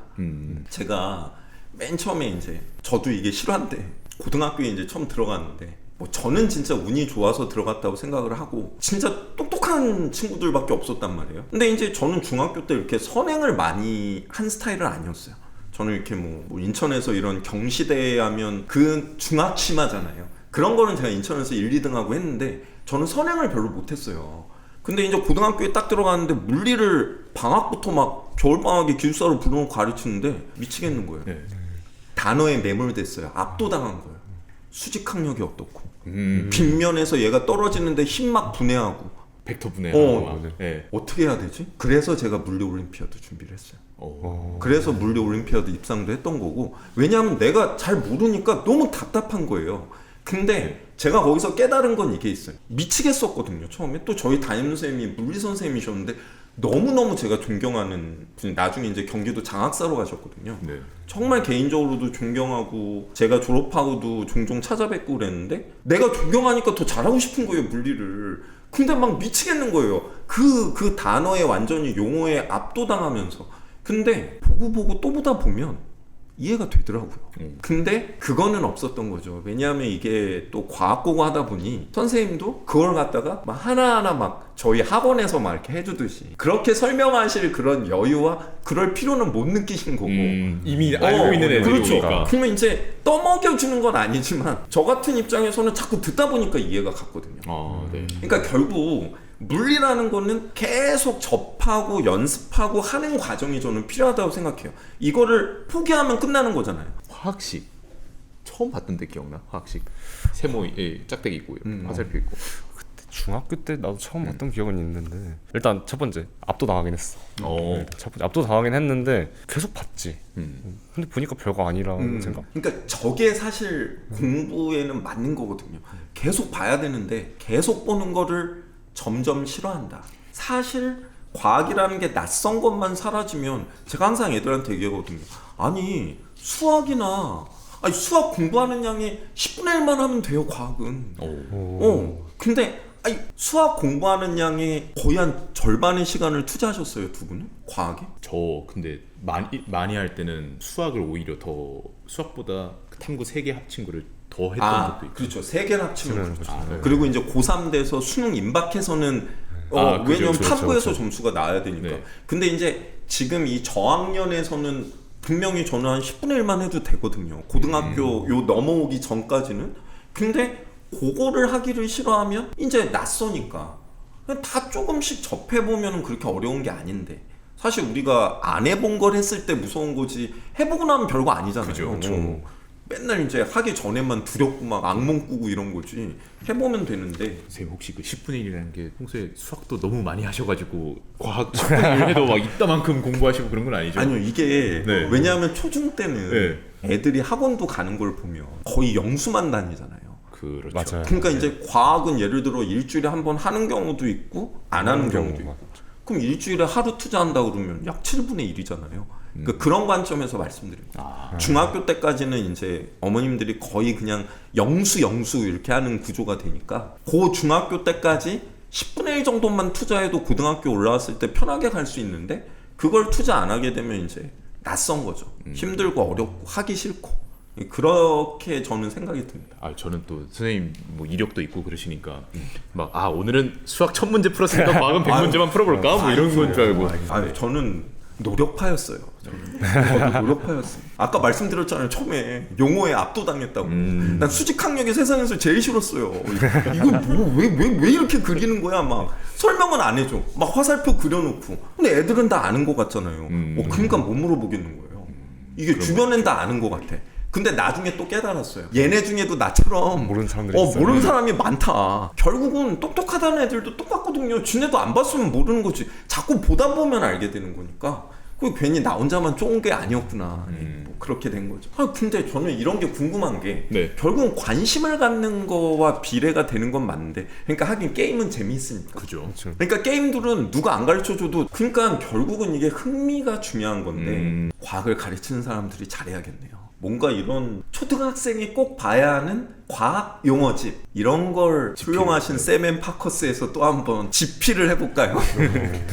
[SPEAKER 2] 제가 맨 처음에 이제 저도 이게 실화인데 고등학교에 이제 처음 들어갔는데 뭐 저는 진짜 운이 좋아서 들어갔다고 생각을 하고 진짜 똑똑한 친구들밖에 없었단 말이에요. 근데 이제 저는 중학교 때 이렇게 선행을 많이 한 스타일은 아니었어요. 저는 이렇게 뭐 인천에서 이런 경시대회 하면 그 중학심하잖아요. 그런 거는 제가 인천에서 1, 2등 하고 했는데 저는 선행을 별로 못했어요. 근데 이제 고등학교에 딱 들어갔는데 물리를 방학부터 막 겨울방학에 기숙사로 불러놓고 가르치는데 미치겠는 거예요. 단어에 매몰됐어요. 압도당한 거예요. 수직학력이 어떻고 빗면에서 얘가 떨어지는데 힘 막 분해하고
[SPEAKER 1] 벡터 분해하고
[SPEAKER 2] 어떻게 해야 되지? 그래서 제가 물리 올림피아드 준비를 했어요. 그래서 물리 올림피아드 입상도 했던 거고 왜냐하면 내가 잘 모르니까 너무 답답한 거예요. 근데 제가 거기서 깨달은 건 이게 있어요. 미치겠었거든요. 처음에 또 저희 담임선생님이 물리 선생님이셨는데 너무너무 제가 존경하는 분, 나중에 이제 경기도 장학사로 가셨거든요.
[SPEAKER 1] 네.
[SPEAKER 2] 정말 개인적으로도 존경하고 제가 졸업하고도 종종 찾아뵙고 그랬는데 내가 존경하니까 더 잘하고 싶은 거예요, 물리를. 근데 막 미치겠는 거예요. 그 단어에 완전히 용어에 압도당하면서. 근데 보고 또 보다 보면 이해가 되더라고요. 근데 그거는 없었던 거죠. 왜냐하면 이게 또 과학고고 하다 보니 선생님도 그걸 갖다가 막 하나하나 막 저희 학원에서 막 이렇게 해주듯이 그렇게 설명하실 그런 여유와 그럴 필요는 못 느끼신 거고
[SPEAKER 1] 이미 알고 있는 애들이
[SPEAKER 2] 그렇죠.
[SPEAKER 1] 오니까.
[SPEAKER 2] 그러면 이제 떠먹여주는 건 아니지만 저 같은 입장에서는 자꾸 듣다 보니까 이해가 갔거든요.
[SPEAKER 1] 네.
[SPEAKER 2] 그러니까 결국 물리라는 거는 계속 접하고 연습하고 하는 과정이 저는 필요하다고 생각해요. 이거를 포기하면 끝나는 거잖아요.
[SPEAKER 1] 화학식 처음 봤던 데 기억나? 화학식 세모 짝대기 있고 화살표 있고
[SPEAKER 3] 중학교 때 나도 처음 봤던 기억은 있는데 일단 첫 번째 압도당하긴 했어. 첫 번째 압도당하긴 했는데 계속 봤지. 근데 보니까 별거 아니라는 생각.
[SPEAKER 2] 그러니까 저게 사실 공부에는 맞는 거거든요. 계속 봐야 되는데 계속 보는 거를 점점 싫어한다. 사실 과학이라는 게 낯선 것만 사라지면 제가 항상 애들한테 얘기하거든요. 아니 수학이나 수학 공부하는 양이 10분의 1만 하면 돼요, 과학은. 근데 수학 공부하는 양이 거의 한 절반의 시간을 투자하셨어요, 두 분은? 과학에?
[SPEAKER 1] 저 근데 많이 할 때는 수학을 오히려 더 수학보다 탐구 3개 합친 거를 더 했던 적도 있고.
[SPEAKER 2] 그렇죠. 3개를 합치면 그렇죠.
[SPEAKER 3] 네.
[SPEAKER 2] 그리고 이제 고3 돼서 수능 임박해서는 왜냐면 탐구에서 점수가 나와야 되니까.
[SPEAKER 1] 네.
[SPEAKER 2] 근데 이제 지금 이 저학년에서는 분명히 저는 한 10분의 1만 해도 되거든요. 고등학교 요 넘어오기 전까지는. 근데 그거를 하기를 싫어하면 이제 낯서니까 그냥 다 조금씩 접해보면 그렇게 어려운 게 아닌데 사실 우리가 안 해본 걸 했을 때 무서운 거지 해보고 나면 별거 아니잖아요.
[SPEAKER 1] 그죠.
[SPEAKER 2] 맨날 이제 하기 전에만 두렵고 막 악몽 꾸고 이런 거지 해보면 되는데.
[SPEAKER 1] 선생님 혹시 그 10분의 1이라는 게 평소에 수학도 너무 많이 하셔가지고 과학 10분의 1 해도 막 이따만큼 공부하시고 그런 건 아니죠?
[SPEAKER 2] 아니요, 이게
[SPEAKER 1] 네.
[SPEAKER 2] 왜냐하면 초중 때는 애들이 학원도 가는 걸 보면 거의 영수만 다니잖아요.
[SPEAKER 1] 그렇죠.
[SPEAKER 3] 맞아요.
[SPEAKER 2] 그러니까 이제 과학은 예를 들어 일주일에 한 번 하는 경우도 있고 안 하는 경우도 있고. 그럼 일주일에 하루 투자한다 그러면 약 7분의 1이잖아요. 그러니까 그런 관점에서 말씀드립니다. 중학교 때까지는 이제 어머님들이 거의 그냥 영수 이렇게 하는 구조가 되니까 그 중학교 때까지 10분의 1 정도만 투자해도 고등학교 올라왔을 때 편하게 갈 수 있는데 그걸 투자 안 하게 되면 이제 낯선 거죠. 힘들고 어렵고 하기 싫고. 그렇게 저는 생각이 듭니다.
[SPEAKER 1] 저는 또 선생님 뭐 이력도 있고 그러시니까 막 오늘은 수학 1000문제 풀었으니까 과학은 100문제만 풀어볼까? 뭐 이런 건 줄 알고.
[SPEAKER 2] 저는 노력파였어요. 저도 노력파였어요. 아까 말씀드렸잖아요. 처음에 용어에 압도당했다고. 난 수직학력이 세상에서 제일 싫었어요. 이거 뭐 왜 이렇게 그리는 거야? 막 설명은 안 해줘. 막 화살표 그려놓고. 근데 애들은 다 아는 것 같잖아요. 그러니까 못 물어보겠는 거예요. 이게 주변엔 다 아는 것 같아. 근데 나중에 또 깨달았어요. 얘네 중에도 나처럼
[SPEAKER 3] 모르는 사람들이 있어요.
[SPEAKER 2] 모르는 사람이 많다. 결국은 똑똑하다는 애들도 똑같거든요. 지네도 안 봤으면 모르는 거지. 자꾸 보다 보면 알게 되는 거니까. 그 괜히 나 혼자만 좁은 게 아니었구나. 뭐 그렇게 된 거죠. 근데 저는 이런 게 궁금한 게 결국은 관심을 갖는 거와 비례가 되는 건 맞는데, 그러니까 하긴 게임은 재미있으니까.
[SPEAKER 1] 그죠.
[SPEAKER 2] 그러니까 게임들은 누가 안 가르쳐줘도 그러니까 결국은 이게 흥미가 중요한 건데 과학을 가르치는 사람들이 잘해야겠네요. 뭔가 이런 초등학생이 꼭 봐야 하는 과학 용어집 이런 걸 훌륭하신 샘 파커스에서 또 한번 집필을 해볼까요?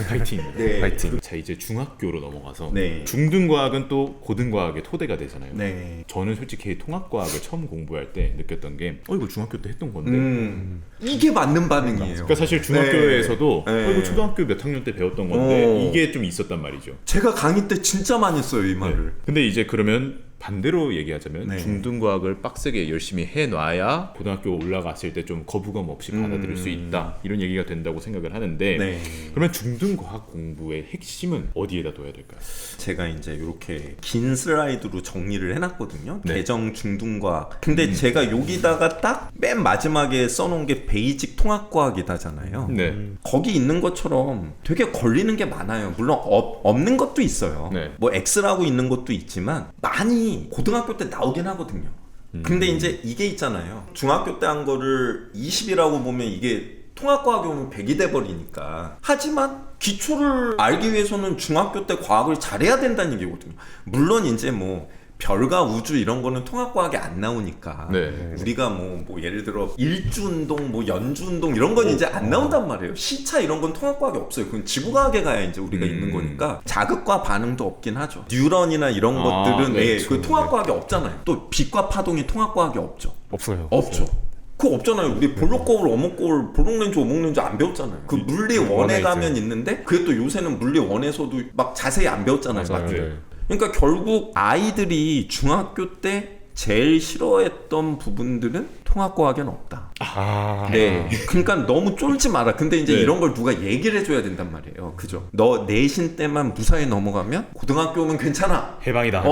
[SPEAKER 1] 파이팅.
[SPEAKER 2] 네.
[SPEAKER 3] 파이팅.
[SPEAKER 1] 자 이제 중학교로 넘어가서
[SPEAKER 2] 네.
[SPEAKER 1] 중등과학은 또 고등과학의 토대가 되잖아요.
[SPEAKER 2] 네.
[SPEAKER 1] 저는 솔직히 통합과학을 처음 공부할 때 느꼈던 게 이거 중학교 때 했던 건데
[SPEAKER 2] 이게 맞는 반응이에요.
[SPEAKER 1] 그러니까 사실 중학교에서도
[SPEAKER 2] 네.
[SPEAKER 1] 이거 초등학교 몇 학년 때 배웠던 건데 이게 좀 있었단 말이죠.
[SPEAKER 2] 제가 강의 때 진짜 많이 써요, 이 말을.
[SPEAKER 1] 근데 이제 그러면 반대로 얘기하자면
[SPEAKER 2] 네.
[SPEAKER 1] 중등과학을 빡세게 열심히 해놔야 고등학교 올라갔을 때 좀 거부감 없이 받아들일 수 있다, 이런 얘기가 된다고 생각을 하는데
[SPEAKER 2] 네.
[SPEAKER 1] 그러면 중등과학 공부의 핵심은 어디에다 둬야 될까요?
[SPEAKER 2] 제가 이제 이렇게 긴 슬라이드로 정리를 해놨거든요.
[SPEAKER 1] 네.
[SPEAKER 2] 개정 중등과학. 근데 제가 여기다가 딱 맨 마지막에 써놓은 게 베이직 통합과학이다잖아요.
[SPEAKER 1] 네.
[SPEAKER 2] 거기 있는 것처럼 되게 걸리는 게 많아요. 물론 없는 것도 있어요.
[SPEAKER 1] 네.
[SPEAKER 2] 뭐 X라고 있는 것도 있지만 많이 고등학교 때 나오긴 하거든요. 근데 이제 이게 있잖아요. 중학교 때 한 거를 20이라고 보면 이게 통합과학이 오면 100이 돼버리니까. 하지만 기초를 알기 위해서는 중학교 때 과학을 잘해야 된다는 얘기거든요. 물론 이제 뭐 별과 우주 이런 거는 통합과학에 안 나오니까
[SPEAKER 1] 네.
[SPEAKER 2] 우리가 뭐 예를 들어 일주운동 뭐 연주운동 이런 건 이제 안 나온단 말이에요. 시차 이런 건 통합과학에 없어요. 그건 지구과학에 가야 이제 우리가 있는 거니까. 자극과 반응도 없긴 하죠. 뉴런이나 이런 것들은
[SPEAKER 1] 네,
[SPEAKER 2] 그 통합과학에 없잖아요. 또 빛과 파동이 통합과학에 없죠.
[SPEAKER 3] 없어요.
[SPEAKER 2] 없죠. 그거 없잖아요. 우리 볼록거울, 어목거울, 볼록렌즈, 오목렌즈 안 배웠잖아요. 그 물리 원에 가면 있는데 그게 또 요새는 물리 원에서도 막 자세히 안 배웠잖아요.
[SPEAKER 3] 맞아요.
[SPEAKER 1] 네.
[SPEAKER 2] 그러니까 결국 아이들이 중학교 때 제일 싫어했던 부분들은 통합과학엔 없다.
[SPEAKER 3] 아,
[SPEAKER 2] 네. 그러니까 너무 쫄지 마라. 근데 이제
[SPEAKER 1] 네.
[SPEAKER 2] 이런 걸 누가 얘기를 해줘야 된단 말이에요. 그죠? 너 내신 때만 무사히 넘어가면 고등학교 오면 괜찮아.
[SPEAKER 3] 해방이다.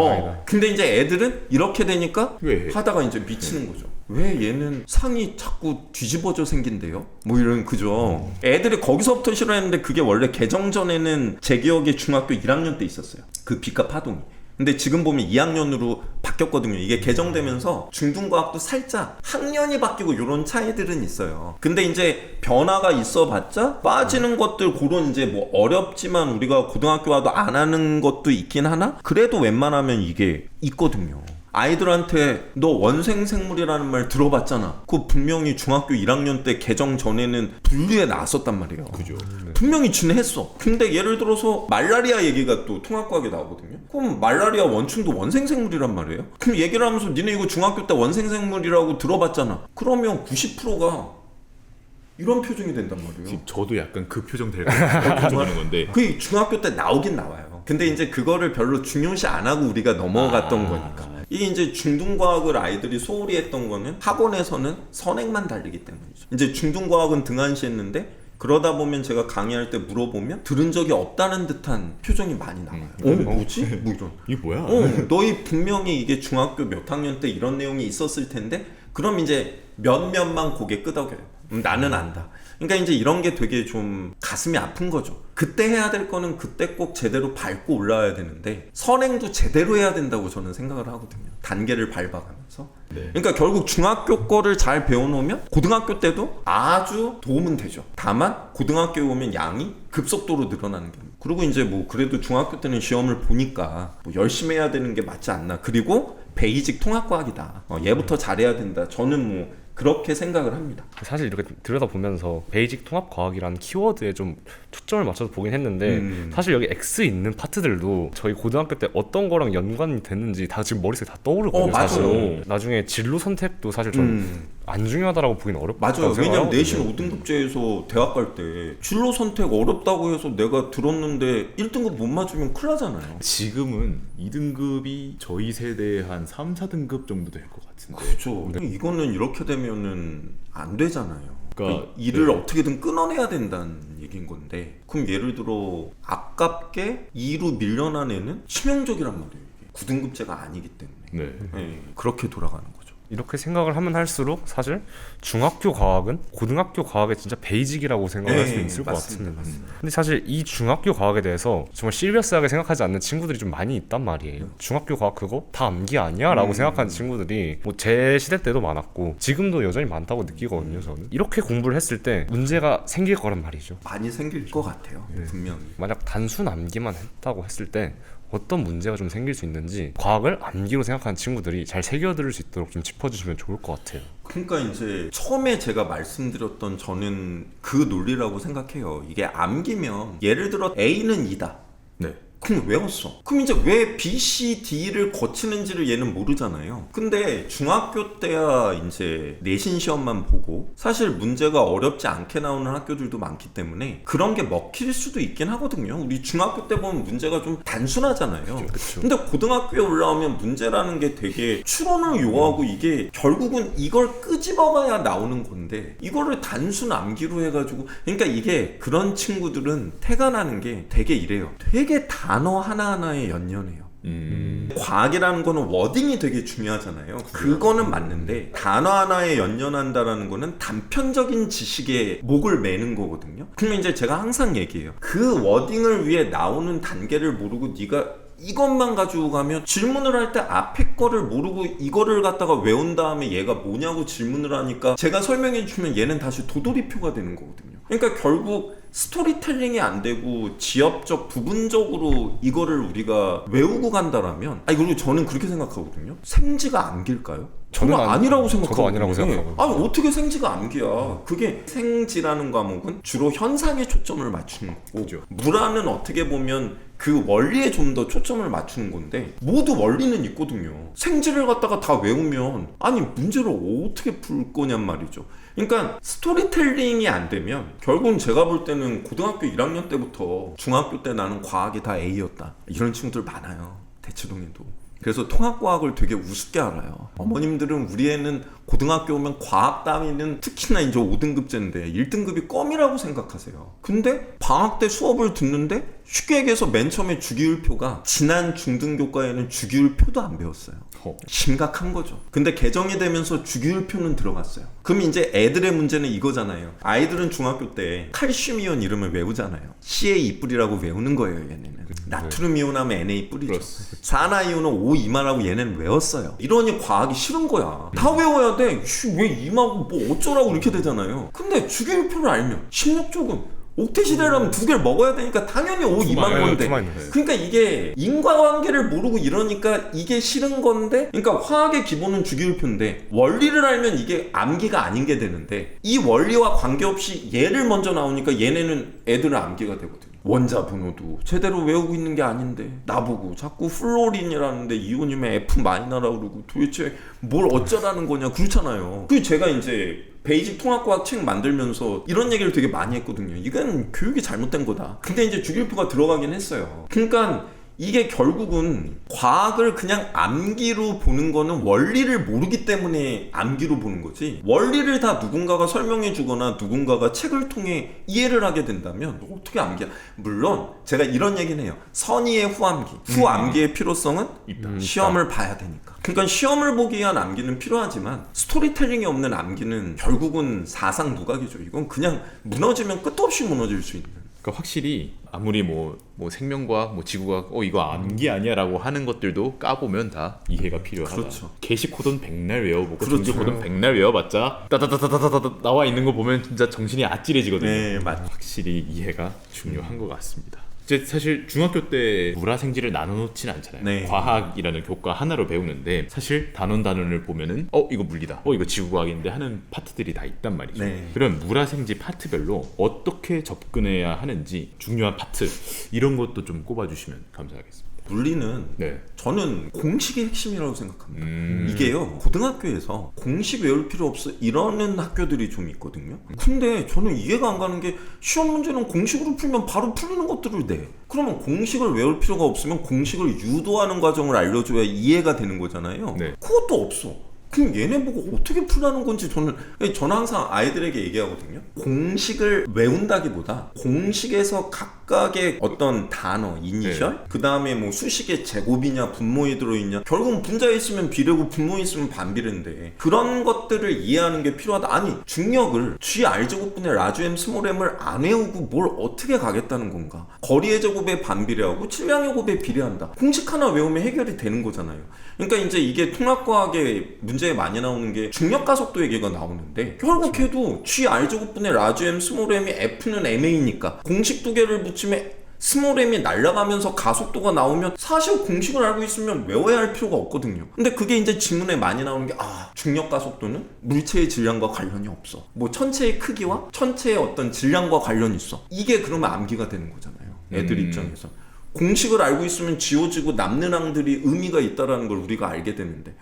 [SPEAKER 2] 근데 이제 애들은 이렇게 되니까
[SPEAKER 1] 왜?
[SPEAKER 2] 하다가 이제 미치는 거죠. 왜 얘는 상이 자꾸 뒤집어져 생긴대요? 뭐 이런 그죠. 애들이 거기서부터 싫어했는데 그게 원래 개정 전에는 제 기억에 중학교 1학년 때 있었어요. 그 B과 파동이. 근데 지금 보면 2학년으로 바뀌었거든요. 이게 개정되면서 중등과학도 살짝 학년이 바뀌고 이런 차이들은 있어요. 근데 이제 변화가 있어봤자 빠지는 것들 그런 이제 뭐 어렵지만 우리가 고등학교 와도 안 하는 것도 있긴 하나 그래도 웬만하면 이게 있거든요. 아이들한테 너 원생생물이라는 말 들어봤잖아. 그거 분명히 중학교 1학년 때 개정 전에는 분류에 나왔었단 말이에요.
[SPEAKER 1] 그죠.
[SPEAKER 2] 분명히 진행했어. 근데 예를 들어서 말라리아 얘기가 또 통합과학에 나오거든요. 그럼 말라리아 원충도 원생생물이란 말이에요. 그럼 얘기를 하면서 니네 이거 중학교 때 원생생물이라고 들어봤잖아. 그러면 90%가 이런 표정이 된단 말이에요.
[SPEAKER 1] 지금 저도 약간 그 표정 될 것 같은 건데.
[SPEAKER 2] 그게 중학교 때 나오긴 나와요. 근데 이제 그거를 별로 중요시 안 하고 우리가 넘어갔던 거니까. 이게 이제 중등과학을 아이들이 소홀히 했던 거는 학원에서는 선행만 달리기 때문이죠. 이제 중등과학은 등한시했는데 그러다 보면 제가 강의할 때 물어보면 들은 적이 없다는 듯한 표정이 많이 나와요. 뭐지? 뭐 이런.
[SPEAKER 1] 이게 뭐야?
[SPEAKER 2] 너희 분명히 이게 중학교 몇 학년 때 이런 내용이 있었을 텐데 그럼 이제 몇몇만 고개 끄덕여요. 나는 안다. 그러니까 이제 이런 게 되게 좀 가슴이 아픈 거죠. 그때 해야 될 거는 그때 꼭 제대로 밟고 올라와야 되는데 선행도 제대로 해야 된다고 저는 생각을 하거든요. 단계를 밟아가면서.
[SPEAKER 1] 네.
[SPEAKER 2] 그러니까 결국 중학교 거를 잘 배워놓으면 고등학교 때도 아주 도움은 되죠. 다만 고등학교에 오면 양이 급속도로 늘어나는 게. 그리고 이제 뭐 그래도 중학교 때는 시험을 보니까 뭐 열심히 해야 되는 게 맞지 않나. 그리고 베이직 통합과학이다. 얘부터 잘해야 된다. 저는 뭐 그렇게 생각을 합니다.
[SPEAKER 3] 사실 이렇게 들여다보면서 베이직 통합과학이라는 키워드에 좀 초점을 맞춰서 보긴 했는데 사실 여기 X 있는 파트들도 저희 고등학교 때 어떤 거랑 연관이 됐는지 다 지금 머릿속에 다 떠오르거든요. 사실.
[SPEAKER 2] 맞아요.
[SPEAKER 3] 나중에 진로 선택도 사실 좀 안 중요하다고 보기는 어렵다고
[SPEAKER 2] 맞아요.
[SPEAKER 3] 생각하거든요.
[SPEAKER 2] 왜냐면 내신 5등급제에서 대학 갈 때 진로 선택 어렵다고 해서 내가 들었는데 1등급 못 맞으면 큰일 나잖아요.
[SPEAKER 1] 지금은 2등급이 저희 세대에 한 3, 4등급 정도 될 것 같은데.
[SPEAKER 2] 그렇죠. 이거는 이렇게 되면은 안 되잖아요.
[SPEAKER 1] 그러니까
[SPEAKER 2] 일을
[SPEAKER 1] 네.
[SPEAKER 2] 어떻게든 끊어내야 된다는 얘기인 건데 그럼 예를 들어 아깝게 2로 밀려난 애는 치명적이란 말이에요. 이게 9등급제가 아니기 때문에.
[SPEAKER 1] 네.
[SPEAKER 2] 네, 그렇게 돌아가는 거죠.
[SPEAKER 3] 이렇게 생각을 하면 할수록 사실 중학교 과학은 고등학교 과학의 진짜 베이직이라고 생각할 수 있을 것 같습니다. 근데 사실 이 중학교 과학에 대해서 정말 시리어스하게 생각하지 않는 친구들이 좀 많이 있단 말이에요. 중학교 과학 그거 다 암기 아니야? 라고 생각하는 친구들이 뭐 제 시대 때도 많았고 지금도 여전히 많다고 느끼거든요. 저는 이렇게 공부를 했을 때 문제가 생길 거란 말이죠.
[SPEAKER 2] 많이 생길 것 같아요. 분명히.
[SPEAKER 3] 만약 단순 암기만 했다고 했을 때 어떤 문제가 좀 생길 수 있는지 과학을 암기로 생각하는 친구들이 잘 새겨들을 수 있도록 좀 짚어주시면 좋을 것 같아요.
[SPEAKER 2] 그러니까 이제 처음에 제가 말씀드렸던 저는 그 논리라고 생각해요. 이게 암기면 예를 들어 A는 2다.
[SPEAKER 1] 네.
[SPEAKER 2] 그럼 외웠어. 그럼 이제 왜 B, C, D를 거치는지를 얘는 모르잖아요. 근데 중학교 때야 이제 내신 시험만 보고 사실 문제가 어렵지 않게 나오는 학교들도 많기 때문에 그런 게 먹힐 수도 있긴 하거든요. 우리 중학교 때 보면 문제가 좀 단순하잖아요.
[SPEAKER 1] 그쵸.
[SPEAKER 2] 근데 고등학교에 올라오면 문제라는 게 되게 추론을 요하고 이게 결국은 이걸 끄집어가야 나오는 건데 이거를 단순 암기로 해가지고 그러니까 이게 그런 친구들은 태가 나는 게 되게 이래요. 되게 단어 하나하나에 연연해요. 과학이라는 거는 워딩이 되게 중요하잖아요. 그거는 맞는데 단어 하나에 연연한다라는 거는 단편적인 지식에 목을 매는 거거든요. 그러면 이제 제가 항상 얘기해요. 그 워딩을 위해 나오는 단계를 모르고 네가 이것만 가지고 가면 질문을 할 때 앞에 거를 모르고 이거를 갖다가 외운 다음에 얘가 뭐냐고 질문을 하니까 제가 설명해 주면 얘는 다시 도돌이표가 되는 거거든요. 그러니까 결국 스토리텔링이 안 되고 지엽적 부분적으로 이거를 우리가 외우고 간다라면 그리고 저는 그렇게 생각하거든요. 생지가 암기일까요? 저는 아니라고 생각하거든요.
[SPEAKER 3] 저도 아니라고 생각하거든요.
[SPEAKER 2] 아니 어떻게 생지가 암기야? 그게 생지라는 과목은 주로 현상에 초점을 맞추는 거고
[SPEAKER 1] 그죠.
[SPEAKER 2] 물화는 어떻게 보면 그 원리에 좀 더 초점을 맞추는 건데 모두 원리는 있거든요. 생지를 갖다가 다 외우면 아니 문제를 어떻게 풀 거냔 말이죠. 그러니까 스토리텔링이 안 되면 결국은 제가 볼 때는 고등학교 1학년 때부터 중학교 때 나는 과학이 다 A였다 이런 친구들 많아요. 대치동에도. 그래서 통합과학을 되게 우습게 알아요. 어머님들은 우리 애는 고등학교 오면 과학 따위는 특히나 이제 5등급제인데 1등급이 껌이라고 생각하세요. 근데 방학 때 수업을 듣는데 쉽게 얘기해서 맨 처음에 주기율표가 지난 중등교과에는 주기율표도 안 배웠어요. 심각한 거죠. 근데 개정이 되면서 주기율표는 들어갔어요. 그럼 이제 애들의 문제는 이거잖아요. 아이들은 중학교 때 칼슘이온 이름을 외우잖아요. CA 뿌리라고 외우는 거예요, 얘네는. 나트륨 이온하면 Na 뿌리죠. 산화이온은 O 이마라고 얘네는 외웠어요. 이러니 과학이 싫은 거야. 다 외워야 돼. 왜 이마고 뭐 어쩌라고 이렇게 되잖아요. 근데 주기율표를 알면 16조금 옥테시대라면 2개를 먹어야 되니까 당연히 O 이만 건데. 그러니까 이게 인과관계를 모르고 이러니까 이게 싫은 건데. 그러니까 화학의 기본은 주기율표인데 원리를 알면 이게 암기가 아닌 게 되는데 이 원리와 관계없이 얘를 먼저 나오니까 얘네는 애들은 암기가 되거든요. 원자 번호도 제대로 외우고 있는 게 아닌데 나보고 자꾸 플로린이라는데 이온이면 F 마이너라고 그러고 도대체 뭘 어쩌라는 거냐 그렇잖아요. 그 제가 이제 베이직 통합과학 책 만들면서 이런 얘기를 되게 많이 했거든요. 이건 교육이 잘못된 거다. 근데 이제 주기율표가 들어가긴 했어요. 그러니까 이게 결국은 과학을 그냥 암기로 보는 거는 원리를 모르기 때문에 암기로 보는 거지, 원리를 다 누군가가 설명해 주거나 누군가가 책을 통해 이해를 하게 된다면 어떻게 암기야. 물론 제가 이런 얘기는 해요. 선의의 후암기, 후암기의 필요성은 있다. 시험을 봐야 되니까. 그러니까 시험을 보기 위한 암기는 필요하지만 스토리텔링이 없는 암기는 결국은 사상무각이죠. 이건 그냥 무너지면 끝도 없이 무너질 수 있는.
[SPEAKER 1] 그러니까 확실히 아무리 뭐 생명과학, 뭐 지구과학, 이거 암기 아니야라고 하는 것들도 까보면 다 이해가 필요하다.
[SPEAKER 2] 그렇죠.
[SPEAKER 1] 게시 코드는 백날 외워보고
[SPEAKER 2] 그렇죠.
[SPEAKER 1] 전기 코드는 백날 외워봤자 따다다다다다 나와 있는 거 보면 진짜 정신이 아찔해지거든요.
[SPEAKER 2] 네, 맞아요.
[SPEAKER 1] 확실히 이해가 중요한 것 같습니다. 이제 사실 중학교 때 물화생지를 나눠놓진 않잖아요.
[SPEAKER 2] 네.
[SPEAKER 1] 과학이라는 교과 하나로 배우는데 사실 단원을 보면은 이거 물리다, 이거 지구과학인데 하는 파트들이 다 있단 말이죠.
[SPEAKER 2] 네.
[SPEAKER 1] 그런 물화생지 파트별로 어떻게 접근해야 하는지 중요한 파트 이런 것도 좀 꼽아주시면 감사하겠습니다.
[SPEAKER 2] 물리는
[SPEAKER 1] 네.
[SPEAKER 2] 저는 공식이 핵심이라고 생각합니다. 이게요, 고등학교에서 공식 외울 필요 없어 이러는 학교들이 좀 있거든요. 근데 저는 이해가 안 가는 게 시험 문제는 공식으로 풀면 바로 풀리는 것들을 내. 그러면 공식을 외울 필요가 없으면 공식을 유도하는 과정을 알려줘야 이해가 되는 거잖아요.
[SPEAKER 1] 네.
[SPEAKER 2] 그것도 없어. 그럼 얘네 보고 어떻게 풀라는 건지 저는 항상 아이들에게 얘기하거든요. 공식을 외운다기보다 공식에서 각각의 어떤 단어, 이니셜, 네. 그 다음에 뭐 수식의 제곱이냐 분모에 들어있냐, 결국은 분자에 있으면 비례고 분모에 있으면 반비례인데 그런 것들을 이해하는 게 필요하다. 아니 중력을 G R제곱분의 라주 M 스몰 M을 안 외우고 뭘 어떻게 가겠다는 건가. 거리의 제곱에 반비례하고 질량의 곱에 비례한다. 공식 하나 외우면 해결이 되는 거잖아요. 그러니까 이제 이게 통합과학의 문제에 많이 나오는 게 중력가속도 얘기가 나오는데 결국 해도 G R제곱분의 라주 M 스몰 M이 F는 MA니까 공식 두 개를 붙이면 스몰 M이 날아가면서 가속도가 나오면 사실 공식을 알고 있으면 외워야 할 필요가 없거든요. 근데 그게 이제 지문에 많이 나오는 게 중력가속도는 물체의 질량과 관련이 없어. 뭐 천체의 크기와 천체의 어떤 질량과 관련이 있어. 이게 그러면 암기가 되는 거잖아요. 애들 입장에서. 공식을 알고 있으면 지워지고 남는 항들이 의미가 있다는 걸 우리가 알게 되는데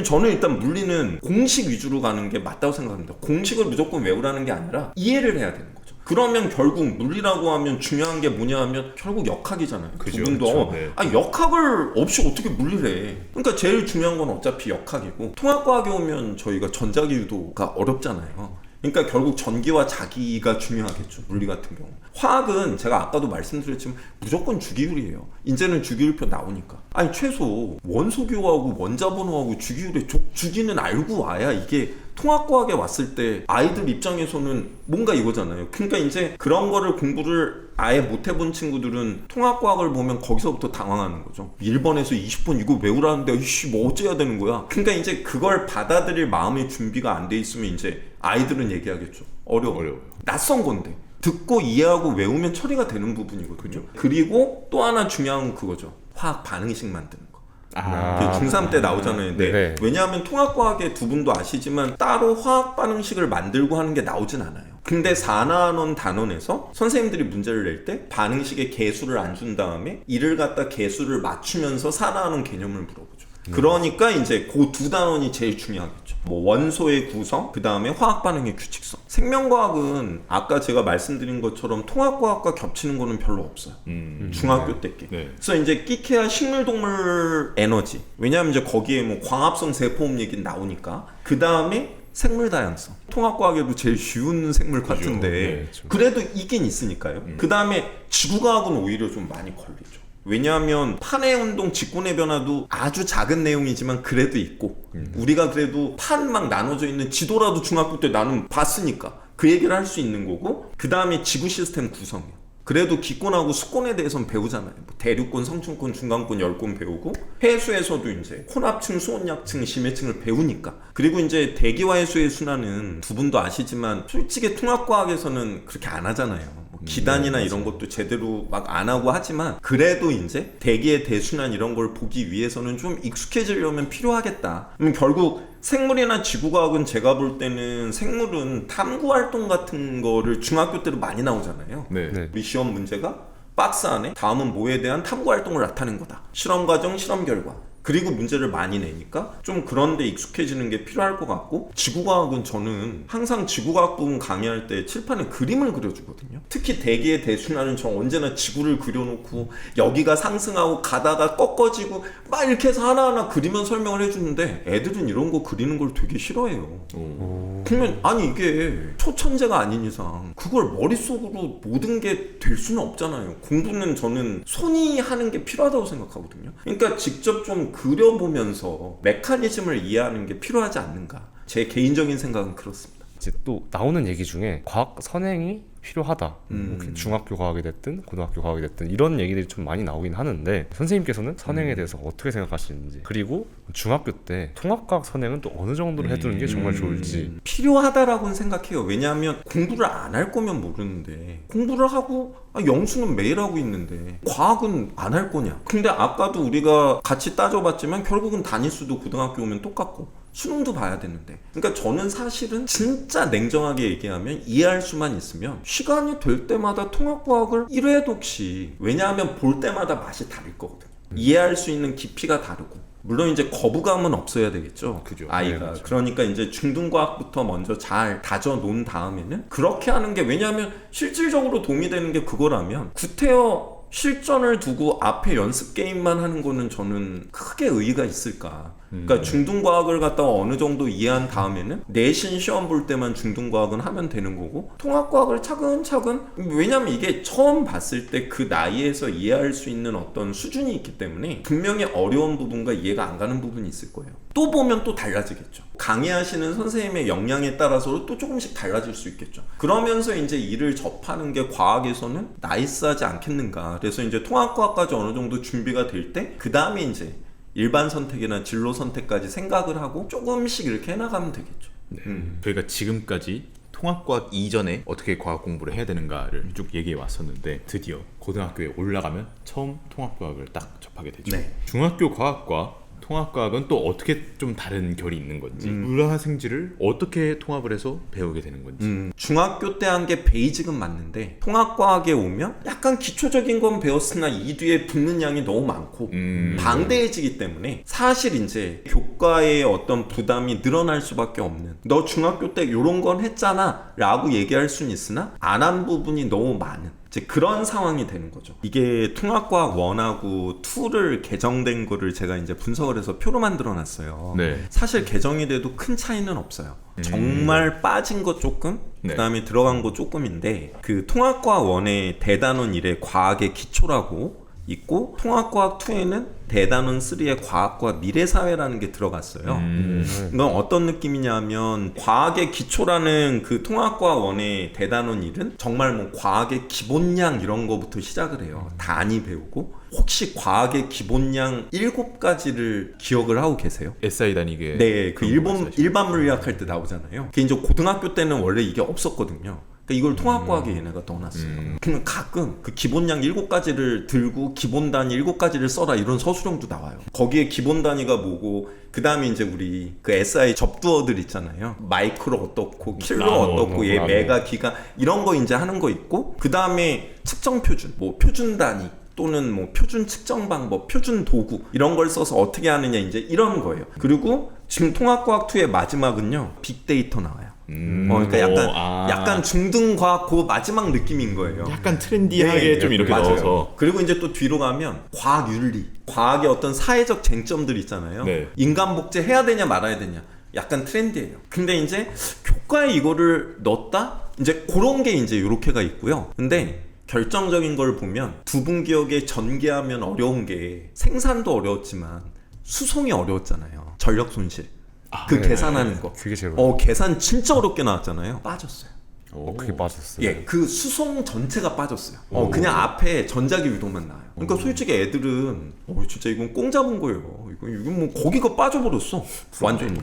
[SPEAKER 2] 저는 일단 물리는 공식 위주로 가는 게 맞다고 생각합니다. 공식을 무조건 외우라는 게 아니라 이해를 해야 되는 거죠. 그러면 결국 물리라고 하면 중요한 게 뭐냐 하면 결국 역학이잖아요.
[SPEAKER 1] 그죠,
[SPEAKER 2] 부분도
[SPEAKER 1] 그렇죠, 네.
[SPEAKER 2] 역학을 없이 어떻게 물리를 해. 그러니까 제일 중요한 건 어차피 역학이고 통합과학에 오면 저희가 전자기 유도가 어렵잖아요. 그러니까 결국 전기와 자기가 중요하겠죠. 물리 같은 경우. 화학은 제가 아까도 말씀드렸지만 무조건 주기율이에요. 이제는 주기율표 나오니까. 아니 최소 원소교하고 원자번호하고 주기율의 주기는 알고 와야 이게 통합과학에 왔을 때 아이들 입장에서는 뭔가 이거잖아요. 그러니까 이제 그런 거를 공부를 아예 못 해본 친구들은 통합과학을 보면 거기서부터 당황하는 거죠. 1번에서 20번 이거 외우라는데 뭐 어째야 되는 거야. 그러니까 이제 그걸 받아들일 마음의 준비가 안 돼 있으면 이제 아이들은 얘기하겠죠. 어려워요. 낯선 건데 듣고 이해하고 외우면 처리가 되는 부분이거든요. 그리고 또 하나 중요한 건 그거죠. 화학 반응식 만드는 거. 중3 때 나오잖아요. 네. 왜냐하면 통합과학의 두 분도 아시지만 따로 화학 반응식을 만들고 하는 게 나오진 않아요. 근데 4나원 단원에서 선생님들이 문제를 낼 때 반응식의 개수를 안 준 다음에 이를 갖다 개수를 맞추면서 4나원 개념을 물어보죠. 그러니까 이제 그 두 단원이 제일 중요하겠죠. 뭐 원소의 구성, 그 다음에 화학 반응의 규칙성. 생명과학은 아까 제가 말씀드린 것처럼 통합과학과 겹치는 거는 별로 없어요. 중학교 때 게.
[SPEAKER 1] 네.
[SPEAKER 2] 그래서 이제 끼케야 식물동물 에너지. 왜냐하면 이제 거기에 뭐 광합성 세포음 얘기 나오니까. 그 다음에 생물 다양성. 통합과학에도 제일 쉬운 생물 같은데
[SPEAKER 1] 네,
[SPEAKER 2] 그래도 이긴 있으니까요. 그 다음에 지구과학은 오히려 좀 많이 걸리죠. 왜냐하면 판의 운동, 직군의 변화도 아주 작은 내용이지만 그래도 있고 우리가 그래도 판 막 나눠져 있는 지도라도 중학교 때 나는 봤으니까 그 얘기를 할 수 있는 거고, 그 다음에 지구 시스템 구성이요. 그래도 기권하고 수권에 대해서는 배우잖아요. 뭐 대륙권, 성층권, 중간권, 열권 배우고, 해수에서도 이제 혼합층, 수온약층, 심해층을 배우니까. 그리고 이제 대기와 해수의 순환은 두 분도 아시지만 솔직히 통합과학에서는 그렇게 안 하잖아요. 뭐 기단이나 이런 것도 제대로 막 안 하고 하지만 그래도 이제 대기의 대순환 이런 걸 보기 위해서는 좀 익숙해지려면 필요하겠다. 결국 생물이나 지구과학은 제가 볼 때는 생물은 탐구활동 같은 거를 중학교 때로 많이 나오잖아요.
[SPEAKER 1] 네.
[SPEAKER 2] 우리 시험 문제가 박스 안에 다음은 뭐에 대한 탐구활동을 나타낸 거다. 실험 과정, 실험 결과. 그리고 문제를 많이 내니까 좀 그런 데 익숙해지는 게 필요할 것 같고, 지구과학은 저는 항상 지구과학 부분 강의할 때 칠판에 그림을 그려주거든요. 특히 대기의 대순환은 저 언제나 지구를 그려놓고 여기가 상승하고 가다가 꺾어지고 막 이렇게 해서 하나하나 그리면 설명을 해주는데 애들은 이런 거 그리는 걸 되게 싫어해요. 그러면 아니 이게 초천재가 아닌 이상 그걸 머릿속으로 모든 게 될 수는 없잖아요. 공부는 저는 손이 하는 게 필요하다고 생각하거든요. 그러니까 직접 좀 그려보면서 메커니즘을 이해하는 게 필요하지 않는가. 제 개인적인 생각은 그렇습니다.
[SPEAKER 3] 이제 또 나오는 얘기 중에 과학 선행이 필요하다. 뭐 중학교 과학이 됐든 고등학교 과학이 됐든 이런 얘기들이 좀 많이 나오긴 하는데, 선생님께서는 선행에 대해서 어떻게 생각하시는지, 그리고 중학교 때 통합과학 선행은 또 어느 정도로 해두는 게 정말 좋을지.
[SPEAKER 2] 필요하다라고는 생각해요. 왜냐하면 공부를 안 할 거면 모르는데 공부를 하고 영수는 매일 하고 있는데 과학은 안 할 거냐. 근데 아까도 우리가 같이 따져봤지만 결국은 단위수도 고등학교 오면 똑같고 수능도 봐야 되는데, 그러니까 저는 사실은 진짜 냉정하게 얘기하면 이해할 수만 있으면 시간이 될 때마다 통합과학을 1회 독씩, 왜냐하면 볼 때마다 맛이 다를 거거든요. 이해할 수 있는 깊이가 다르고, 물론 이제 거부감은 없어야 되겠죠.
[SPEAKER 1] 그죠.
[SPEAKER 2] 아이가.
[SPEAKER 1] 네, 그렇죠.
[SPEAKER 2] 그러니까 이제 중등과학부터 먼저 잘 다져 놓은 다음에는 그렇게 하는 게, 왜냐하면 실질적으로 도움이 되는 게 그거라면 구태여 실전을 두고 앞에 연습 게임만 하는 거는 저는 크게 의의가 있을까. 그러니까 중등과학을 갖다가 어느 정도 이해한 다음에는 내신 시험 볼 때만 중등과학은 하면 되는 거고, 통합과학을 차근차근, 왜냐면 이게 처음 봤을 때 그 나이에서 이해할 수 있는 어떤 수준이 있기 때문에 분명히 어려운 부분과 이해가 안 가는 부분이 있을 거예요. 또 보면 또 달라지겠죠. 강의하시는 선생님의 역량에 따라서 또 조금씩 달라질 수 있겠죠. 그러면서 이제 이를 접하는 게 과학에서는 나이스하지 않겠는가. 그래서 이제 통합과학까지 어느 정도 준비가 될 때 그 다음에 이제 일반 선택이나 진로 선택까지 생각을 하고 조금씩 이렇게 해나가면 되겠죠.
[SPEAKER 1] 네. 저희가 지금까지 통합과학 이전에 어떻게 과학 공부를 해야 되는가를 쭉 얘기해 왔었는데, 드디어 고등학교에 올라가면 처음 통합과학을 딱 접하게 되죠.
[SPEAKER 2] 네.
[SPEAKER 1] 중학교 과학과 통합과학은 또 어떻게 좀 다른 결이 있는 건지, 물화생지를 어떻게 통합을 해서 배우게 되는 건지.
[SPEAKER 2] 중학교 때 한 게 베이직은 맞는데 통합과학에 오면 약간 기초적인 건 배웠으나 이 뒤에 붙는 양이 너무 많고 방대해지기 때문에 사실 이제 교과의 어떤 부담이 늘어날 수밖에 없는, 너 중학교 때 요런 건 했잖아 라고 얘기할 수는 있으나 안 한 부분이 너무 많은 이제 그런 상황이 되는 거죠. 이게 통합과학 1하고 2를 개정된 거를 제가 이제 분석을 해서 표로 만들어 놨어요.
[SPEAKER 1] 네.
[SPEAKER 2] 사실 개정이 돼도 큰 차이는 없어요. 정말 빠진 거 조금,
[SPEAKER 1] 네.
[SPEAKER 2] 그 다음에 들어간 거 조금인데, 그 통합과학 1에 대단원 1의 과학의 기초라고 있고, 통합과학 2에는 대단원 3의 과학과 미래사회라는 게 들어갔어요. 이건 어떤 느낌이냐면, 과학의 기초라는 그 통합과학 1의 대단원 1은 정말 뭐 과학의 기본량 이런 거부터 시작을 해요. 단위 배우고. 혹시 과학의 기본량 7가지를 기억을 하고 계세요?
[SPEAKER 1] SI 단위계.
[SPEAKER 2] 네, 그 일반 물리학 할 때 나오잖아요. 그 이제 고등학교 때는 원래 이게 없었거든요. 그러니까 이걸 통합과학에 얘네가 넣어놨어요. 그러면 가끔 그 기본량 7가지를 들고 기본 단위 7가지를 써라 이런 서술형도 나와요. 거기에 기본 단위가 뭐고, 그 다음에 이제 우리 그 SI 접두어들 있잖아요. 마이크로 어떻고 킬로 어떻고 얘 메가 기가 이런 거 이제 하는 거 있고, 그 다음에 측정 표준, 뭐 표준 단위 또는 뭐 표준 측정 방법, 표준 도구 이런 걸 써서 어떻게 하느냐 이제 이런 거예요. 그리고 지금 통합과학 2의 마지막은요 빅데이터 나와요. 그러니까 약간 중등과학 그 마지막 느낌인 거예요.
[SPEAKER 1] 약간 트렌디하게 좀 이렇게
[SPEAKER 2] 맞아요.
[SPEAKER 1] 넣어서.
[SPEAKER 2] 그리고 이제 또 뒤로 가면 과학 윤리, 과학의 어떤 사회적 쟁점들 있잖아요.
[SPEAKER 1] 네.
[SPEAKER 2] 인간 복제 해야 되냐 말아야 되냐. 약간 트렌디예요. 근데 이제 교과에 이거를 넣었다? 이제 그런 게 이제 요렇게가 있고요. 근데 결정적인 걸 보면 두 분기역에 전개하면 어려운 게 생산도 어려웠지만 수송이 어려웠잖아요. 전력 손실. 그 계산하는 거.
[SPEAKER 3] 그게 제일
[SPEAKER 2] 계산 진짜 어렵게 나왔잖아요. 빠졌어요.
[SPEAKER 3] 그게 빠졌어요.
[SPEAKER 2] 예, 그 수송 전체가 빠졌어요. 그냥 앞에 전자기 유도만 나와요. 그러니까 솔직히 애들은 진짜 이건 꽁 잡은 거예요. 이건 뭐 거기가 빠져버렸어. 완전히.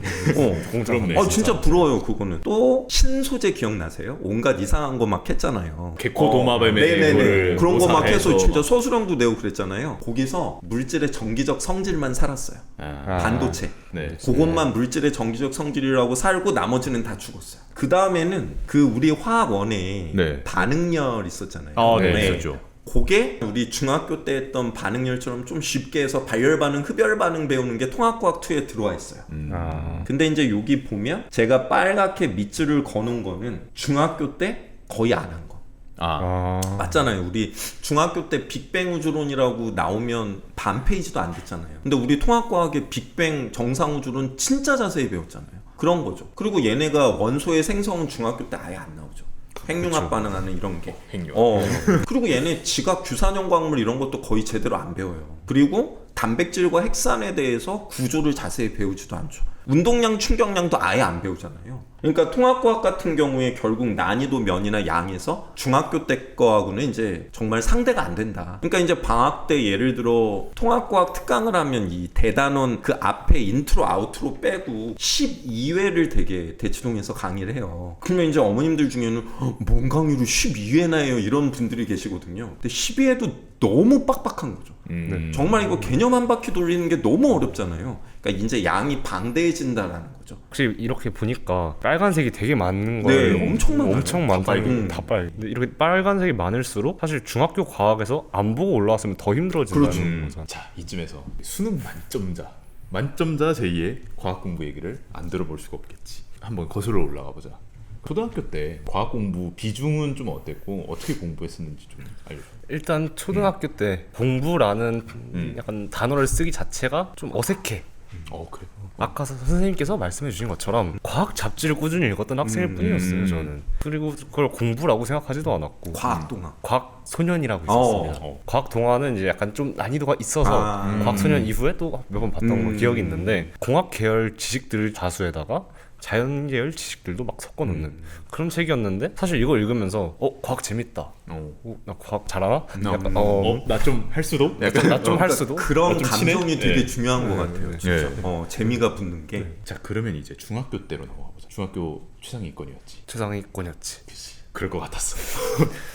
[SPEAKER 1] 부럽네.
[SPEAKER 2] 진짜 부러워요 그거는. 또 신소재 기억나세요? 온갖 이상한 거 막 했잖아요.
[SPEAKER 1] 개코 도마뱀에
[SPEAKER 2] 네네네. 그런 거 막 해서 진짜
[SPEAKER 1] 막.
[SPEAKER 2] 서술형도 내고 그랬잖아요. 거기서 물질의 정기적 성질만 살았어요. 반도체.
[SPEAKER 1] 네.
[SPEAKER 2] 그것만 물질의 정기적 성질이라고 살고 나머지는 다 죽었어요. 그 다음에는 그 우리 화학원에
[SPEAKER 1] 네.
[SPEAKER 2] 반응열 있었잖아요.
[SPEAKER 1] 네, 있었죠.
[SPEAKER 2] 그게 우리 중학교 때 했던 반응열처럼 좀 쉽게 해서 발열 반응, 흡열 반응 배우는 게 통합과학 2에 들어와 있어요. 근데 이제 여기 보면 제가 빨갛게 밑줄을 거놓은 거는 중학교 때 거의 안 한 거. 맞잖아요. 우리 중학교 때 빅뱅 우주론이라고 나오면 반 페이지도 안 됐잖아요. 근데 우리 통합과학의 빅뱅 정상 우주론 진짜 자세히 배웠잖아요. 그런 거죠. 그리고 얘네가 원소의 생성은 중학교 때 아예 안 나오죠. 핵융합 반응하는 이런 게. 그리고 얘네 지각 규산형 광물 이런 것도 거의 제대로 안 배워요. 그리고 단백질과 핵산에 대해서 구조를 자세히 배우지도 않죠. 운동량, 충격량도 아예 안 배우잖아요. 그러니까 통합과학 같은 경우에 결국 난이도 면이나 양에서 중학교 때 거하고는 이제 정말 상대가 안 된다. 그러니까 이제 방학 때 예를 들어 통합과학 특강을 하면 이 대단원 그 앞에 인트로 아우트로 빼고 12회를 되게 대치동에서 강의를 해요. 그러면 이제 어머님들 중에는 뭔 강의를 12회나 해요 이런 분들이 계시거든요. 근데 12회도 너무 빡빡한 거죠. 정말 이거 개념 한 바퀴 돌리는 게 너무 어렵잖아요. 그러니까 이제 양이 방대해진다라는 거죠.
[SPEAKER 3] 혹시 이렇게 보니까 빨간색이 되게 많은 거예요.
[SPEAKER 2] 네, 엄청 많아요.
[SPEAKER 3] 엄청 많다는 다 빨. 근데 이렇게 빨간색이 많을수록 사실 중학교 과학에서 안 보고 올라왔으면 더 힘들어진다는 거죠.
[SPEAKER 1] 자, 이쯤에서 수능 만점자 제2의 과학 공부 얘기를 안 들어볼 수가 없겠지. 한번 거슬러 올라가 보자. 초등학교 때 과학 공부 비중은 좀 어땠고 어떻게 공부했었는지 좀 알려줘.
[SPEAKER 3] 일단 초등학교 때 공부라는 약간 단어를 쓰기 자체가 좀 어색해.
[SPEAKER 1] 그래.
[SPEAKER 3] 아까 선생님께서 말씀해 주신 것처럼 과학 잡지를 꾸준히 읽었던 학생일 뿐이었어요 저는. 그리고 그걸 공부라고 생각하지도 않았고
[SPEAKER 2] 과학 동화.
[SPEAKER 3] 과학 소년이라고 있었습니다. 과학 동화는 이제 약간 좀 난이도가 있어서 과학 소년 이후에 또 몇 번 봤던 거 기억이 있는데 공학 계열 지식들 다수에다가 자연 계열 지식들도 막 섞어 놓는 그런 책이었는데 사실 이거 읽으면서 과학 재밌다. 나 과학 잘하나? 약간
[SPEAKER 1] 나 좀 할 수도?
[SPEAKER 3] 약간 나 좀 할 수도?
[SPEAKER 2] 그런
[SPEAKER 1] 좀
[SPEAKER 2] 감정이
[SPEAKER 1] 친해?
[SPEAKER 2] 되게
[SPEAKER 1] 네.
[SPEAKER 2] 중요한 것 같아요. 진짜. 재미가 붙는 게.
[SPEAKER 1] 자, 그러면 이제 중학교 때로 넘어가 보자. 중학교 최상위권이었지.
[SPEAKER 3] 최상위권이었지.
[SPEAKER 1] 그럴 것 같았어.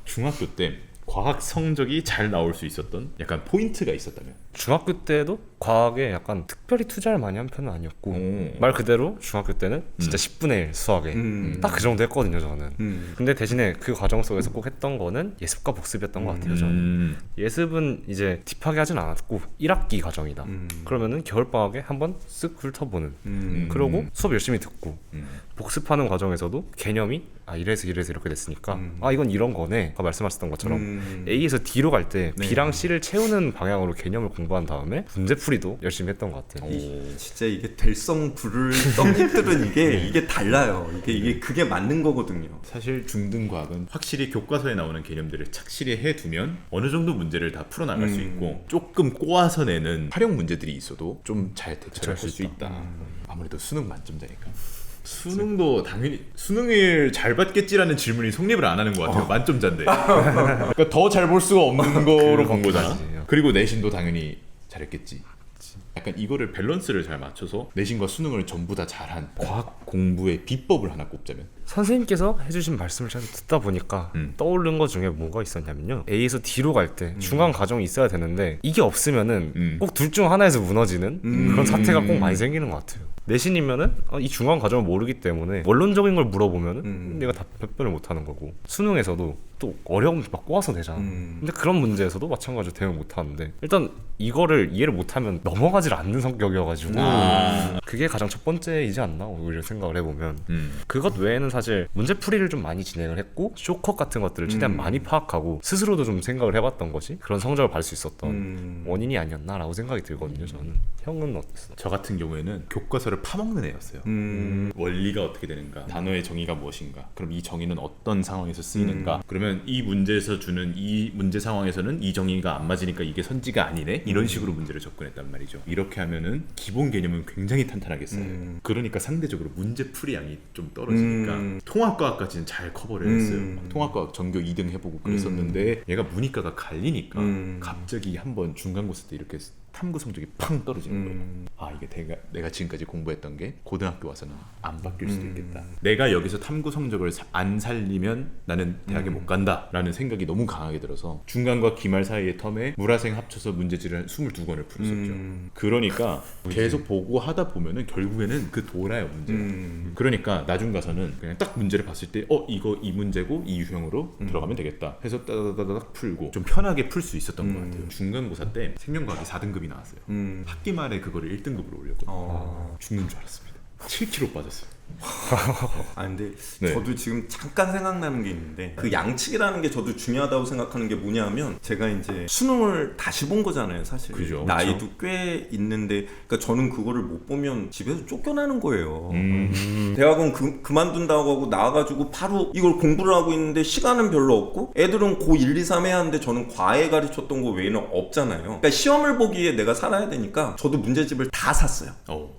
[SPEAKER 1] 중학교 때 과학 성적이 잘 나올 수 있었던 약간 포인트가 있었다면?
[SPEAKER 3] 중학교 때도 과학에 약간 특별히 투자를 많이 한 편은 아니었고 말 그대로 중학교 때는 진짜 10분의 1 수학에 딱 그 정도 했거든요 저는. 근데 대신에 그 과정 속에서 꼭 했던 거는 예습과 복습이었던 것 같아요 저는. 예습은 이제 딥하게 하진 않았고 1학기 과정이다 그러면은 겨울방학에 한번 쓱 훑어보는 그러고 수업 열심히 듣고 복습하는 과정에서도 개념이 이래서 이렇게 됐으니까 이건 이런 거네 아까 말씀하셨던 것처럼 A에서 D로 갈 때 B랑 C를 채우는 방향으로 개념을 공부한 다음에 문제풀이도 열심히 했던 것 같아요.
[SPEAKER 2] 진짜 이게 될성부를 떡잎들은 이게 달라요. 그게 맞는 거거든요.
[SPEAKER 1] 사실 중등과학은 확실히 교과서에 나오는 개념들을 착실히 해두면 어느 정도 문제를 다 풀어나갈 수 있고 조금 꼬아서 내는 활용 문제들이 있어도 좀 잘 대처할 수 있다. 아무래도 수능 만점자니까. 수능도 당연히 수능을 잘 받겠지라는 질문이 성립을 안 하는 것 같아요. 만점자인데. 그러니까 더 잘 볼 수가 없는 거로 본 거잖아. 그리고 내신도 당연히 잘했겠지. 약간 이거를 밸런스를 잘 맞춰서 내신과 수능을 전부 다 잘한 과학 공부의 비법을 하나 꼽자면
[SPEAKER 3] 선생님께서 해주신 말씀을 잘 듣다 보니까 떠오른 것 중에 뭐가 있었냐면요 A에서 D로 갈 때 중간 과정이 있어야 되는데 이게 없으면은 꼭 둘 중 하나에서 무너지는 그런 사태가 꼭 많이 생기는 것 같아요. 내신이면은 이 중간 과정을 모르기 때문에 원론적인 걸 물어보면은 내가 답변을 못 하는 거고 수능에서도 또 어려움 막 꼬아서 내잖아. 근데 그런 문제에서도 마찬가지로 대응을 못 하는데 일단 이거를 이해를 못하면 넘어가질 않는 성격이어가지고 그게 가장 첫 번째이지 않나 오히려 생각을 해보면 그것 외에는 사실 문제풀이를 좀 많이 진행을 했고 쇼컷 같은 것들을 최대한 많이 파악하고 스스로도 좀 생각을 해봤던 거지 그런 성적을 받을 수 있었던 원인이 아니었나라고 생각이 들거든요. 저는. 형은 어땠어?
[SPEAKER 1] 저 같은 경우에는 교과서를 파먹는 애였어요. 원리가 어떻게 되는가, 단어의 정의가 무엇인가, 그럼 이 정의는 어떤 상황에서 쓰이는가, 그러면 이 문제에서 주는 이 문제 상황에서는 이 정의가 안 맞으니까 이게 선지가 아니네, 이런 식으로 문제를 접근했단 말이죠. 이렇게 하면은 기본 개념은 굉장히 탄탄하겠어요. 그러니까 상대적으로 문제풀이 양이 좀 떨어지니까 통합과학까지는 잘 커버를 했어요. 통합과학 전교 2등 해보고 그랬었는데 얘가 문이과가 갈리니까 갑자기 한번 중간고사 때 이렇게 탐구 성적이 팡 떨어지는 거예요. 아, 이게 내가 지금까지 공부했던 게 고등학교 와서는 안 바뀔 수도 있겠다. 내가 여기서 탐구 성적을 안 살리면 나는 대학에 못 간다라는 생각이 너무 강하게 들어서 중간과 기말 사이의 텀에 물화생 합쳐서 문제지를 22권을 풀었었죠. 그러니까 계속 보고 하다 보면은 결국에는 그 돌아요, 문제가. 그러니까 나중 가서는 그냥 딱 문제를 봤을 때 이거 이 문제고 이 유형으로 들어가면 되겠다 해서 따다다닥 풀고 좀 편하게 풀 수 있었던 것 같아요. 중간고사 때 생명과학이 4등급이 나왔어요. 학기 말에 그거를 1등급으로 올렸거든요. 죽는 줄 알았습니다. 7kg 빠졌어요.
[SPEAKER 2] 아 근데
[SPEAKER 1] 네.
[SPEAKER 2] 저도 지금 잠깐 생각나는 게 있는데 그 양측이라는 게 저도 중요하다고 생각하는 게 뭐냐면 제가 이제 수능을 다시 본 거잖아요 사실.
[SPEAKER 1] 그죠,
[SPEAKER 2] 나이도 꽤 있는데 그러니까 저는 그거를 못 보면 집에서 쫓겨나는 거예요. 대학은 그만둔다고 하고 나와가지고 바로 이걸 공부를 하고 있는데 시간은 별로 없고 애들은 고 1, 2, 3 해야 하는데 저는 과외 가르쳤던 거 외에는 없잖아요. 그러니까 시험을 보기에 내가 살아야 되니까 저도 문제집을 다 샀어요.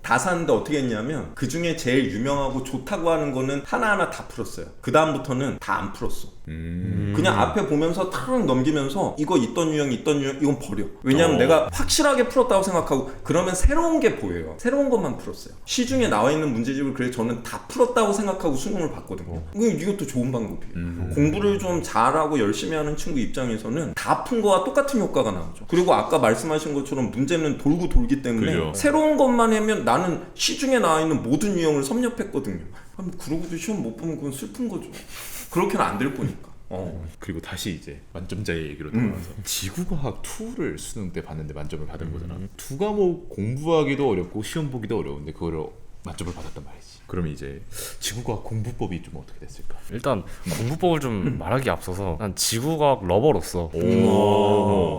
[SPEAKER 2] 다 샀는데 어떻게 했냐면 그 중에 제일 유명하고 좋다고 하는 거는 하나하나 다 풀었어요. 그 다음부터는 다 안 풀었어. 그냥 앞에 보면서 탁 넘기면서 이거 있던 유형 이건 버려. 왜냐면 내가 확실하게 풀었다고 생각하고 그러면 새로운 게 보여요. 새로운 것만 풀었어요. 시중에 나와 있는 문제집을 그래서 저는 다 풀었다고 생각하고 수능을 봤거든요. 이것도 좋은 방법이에요. 공부를 좀 잘하고 열심히 하는 친구 입장에서는 다 푼 거와 똑같은 효과가 나오죠. 그리고 아까 말씀하신 것처럼 문제는 돌고 돌기 때문에
[SPEAKER 1] 그죠.
[SPEAKER 2] 새로운 것만 하면 나는 시중에 나와 있는 모든 유형을 섭렵했거든요. 그러고도 시험 못 보면 그건 슬픈 거죠. 그렇게는 안 될 거니까.
[SPEAKER 1] 그리고 다시 이제 만점자의 얘기로 돌아와서 지구과학 2를 수능 때 봤는데 만점을 받은 거잖아. 두 과목 공부하기도 어렵고 시험 보기도 어려운데 그거를 만점을 받았단 말이지. 그러면 이제 지구과학 공부법이 좀 어떻게 됐을까?
[SPEAKER 3] 일단 공부법을 좀 말하기 앞서서 난 지구과학 러버로서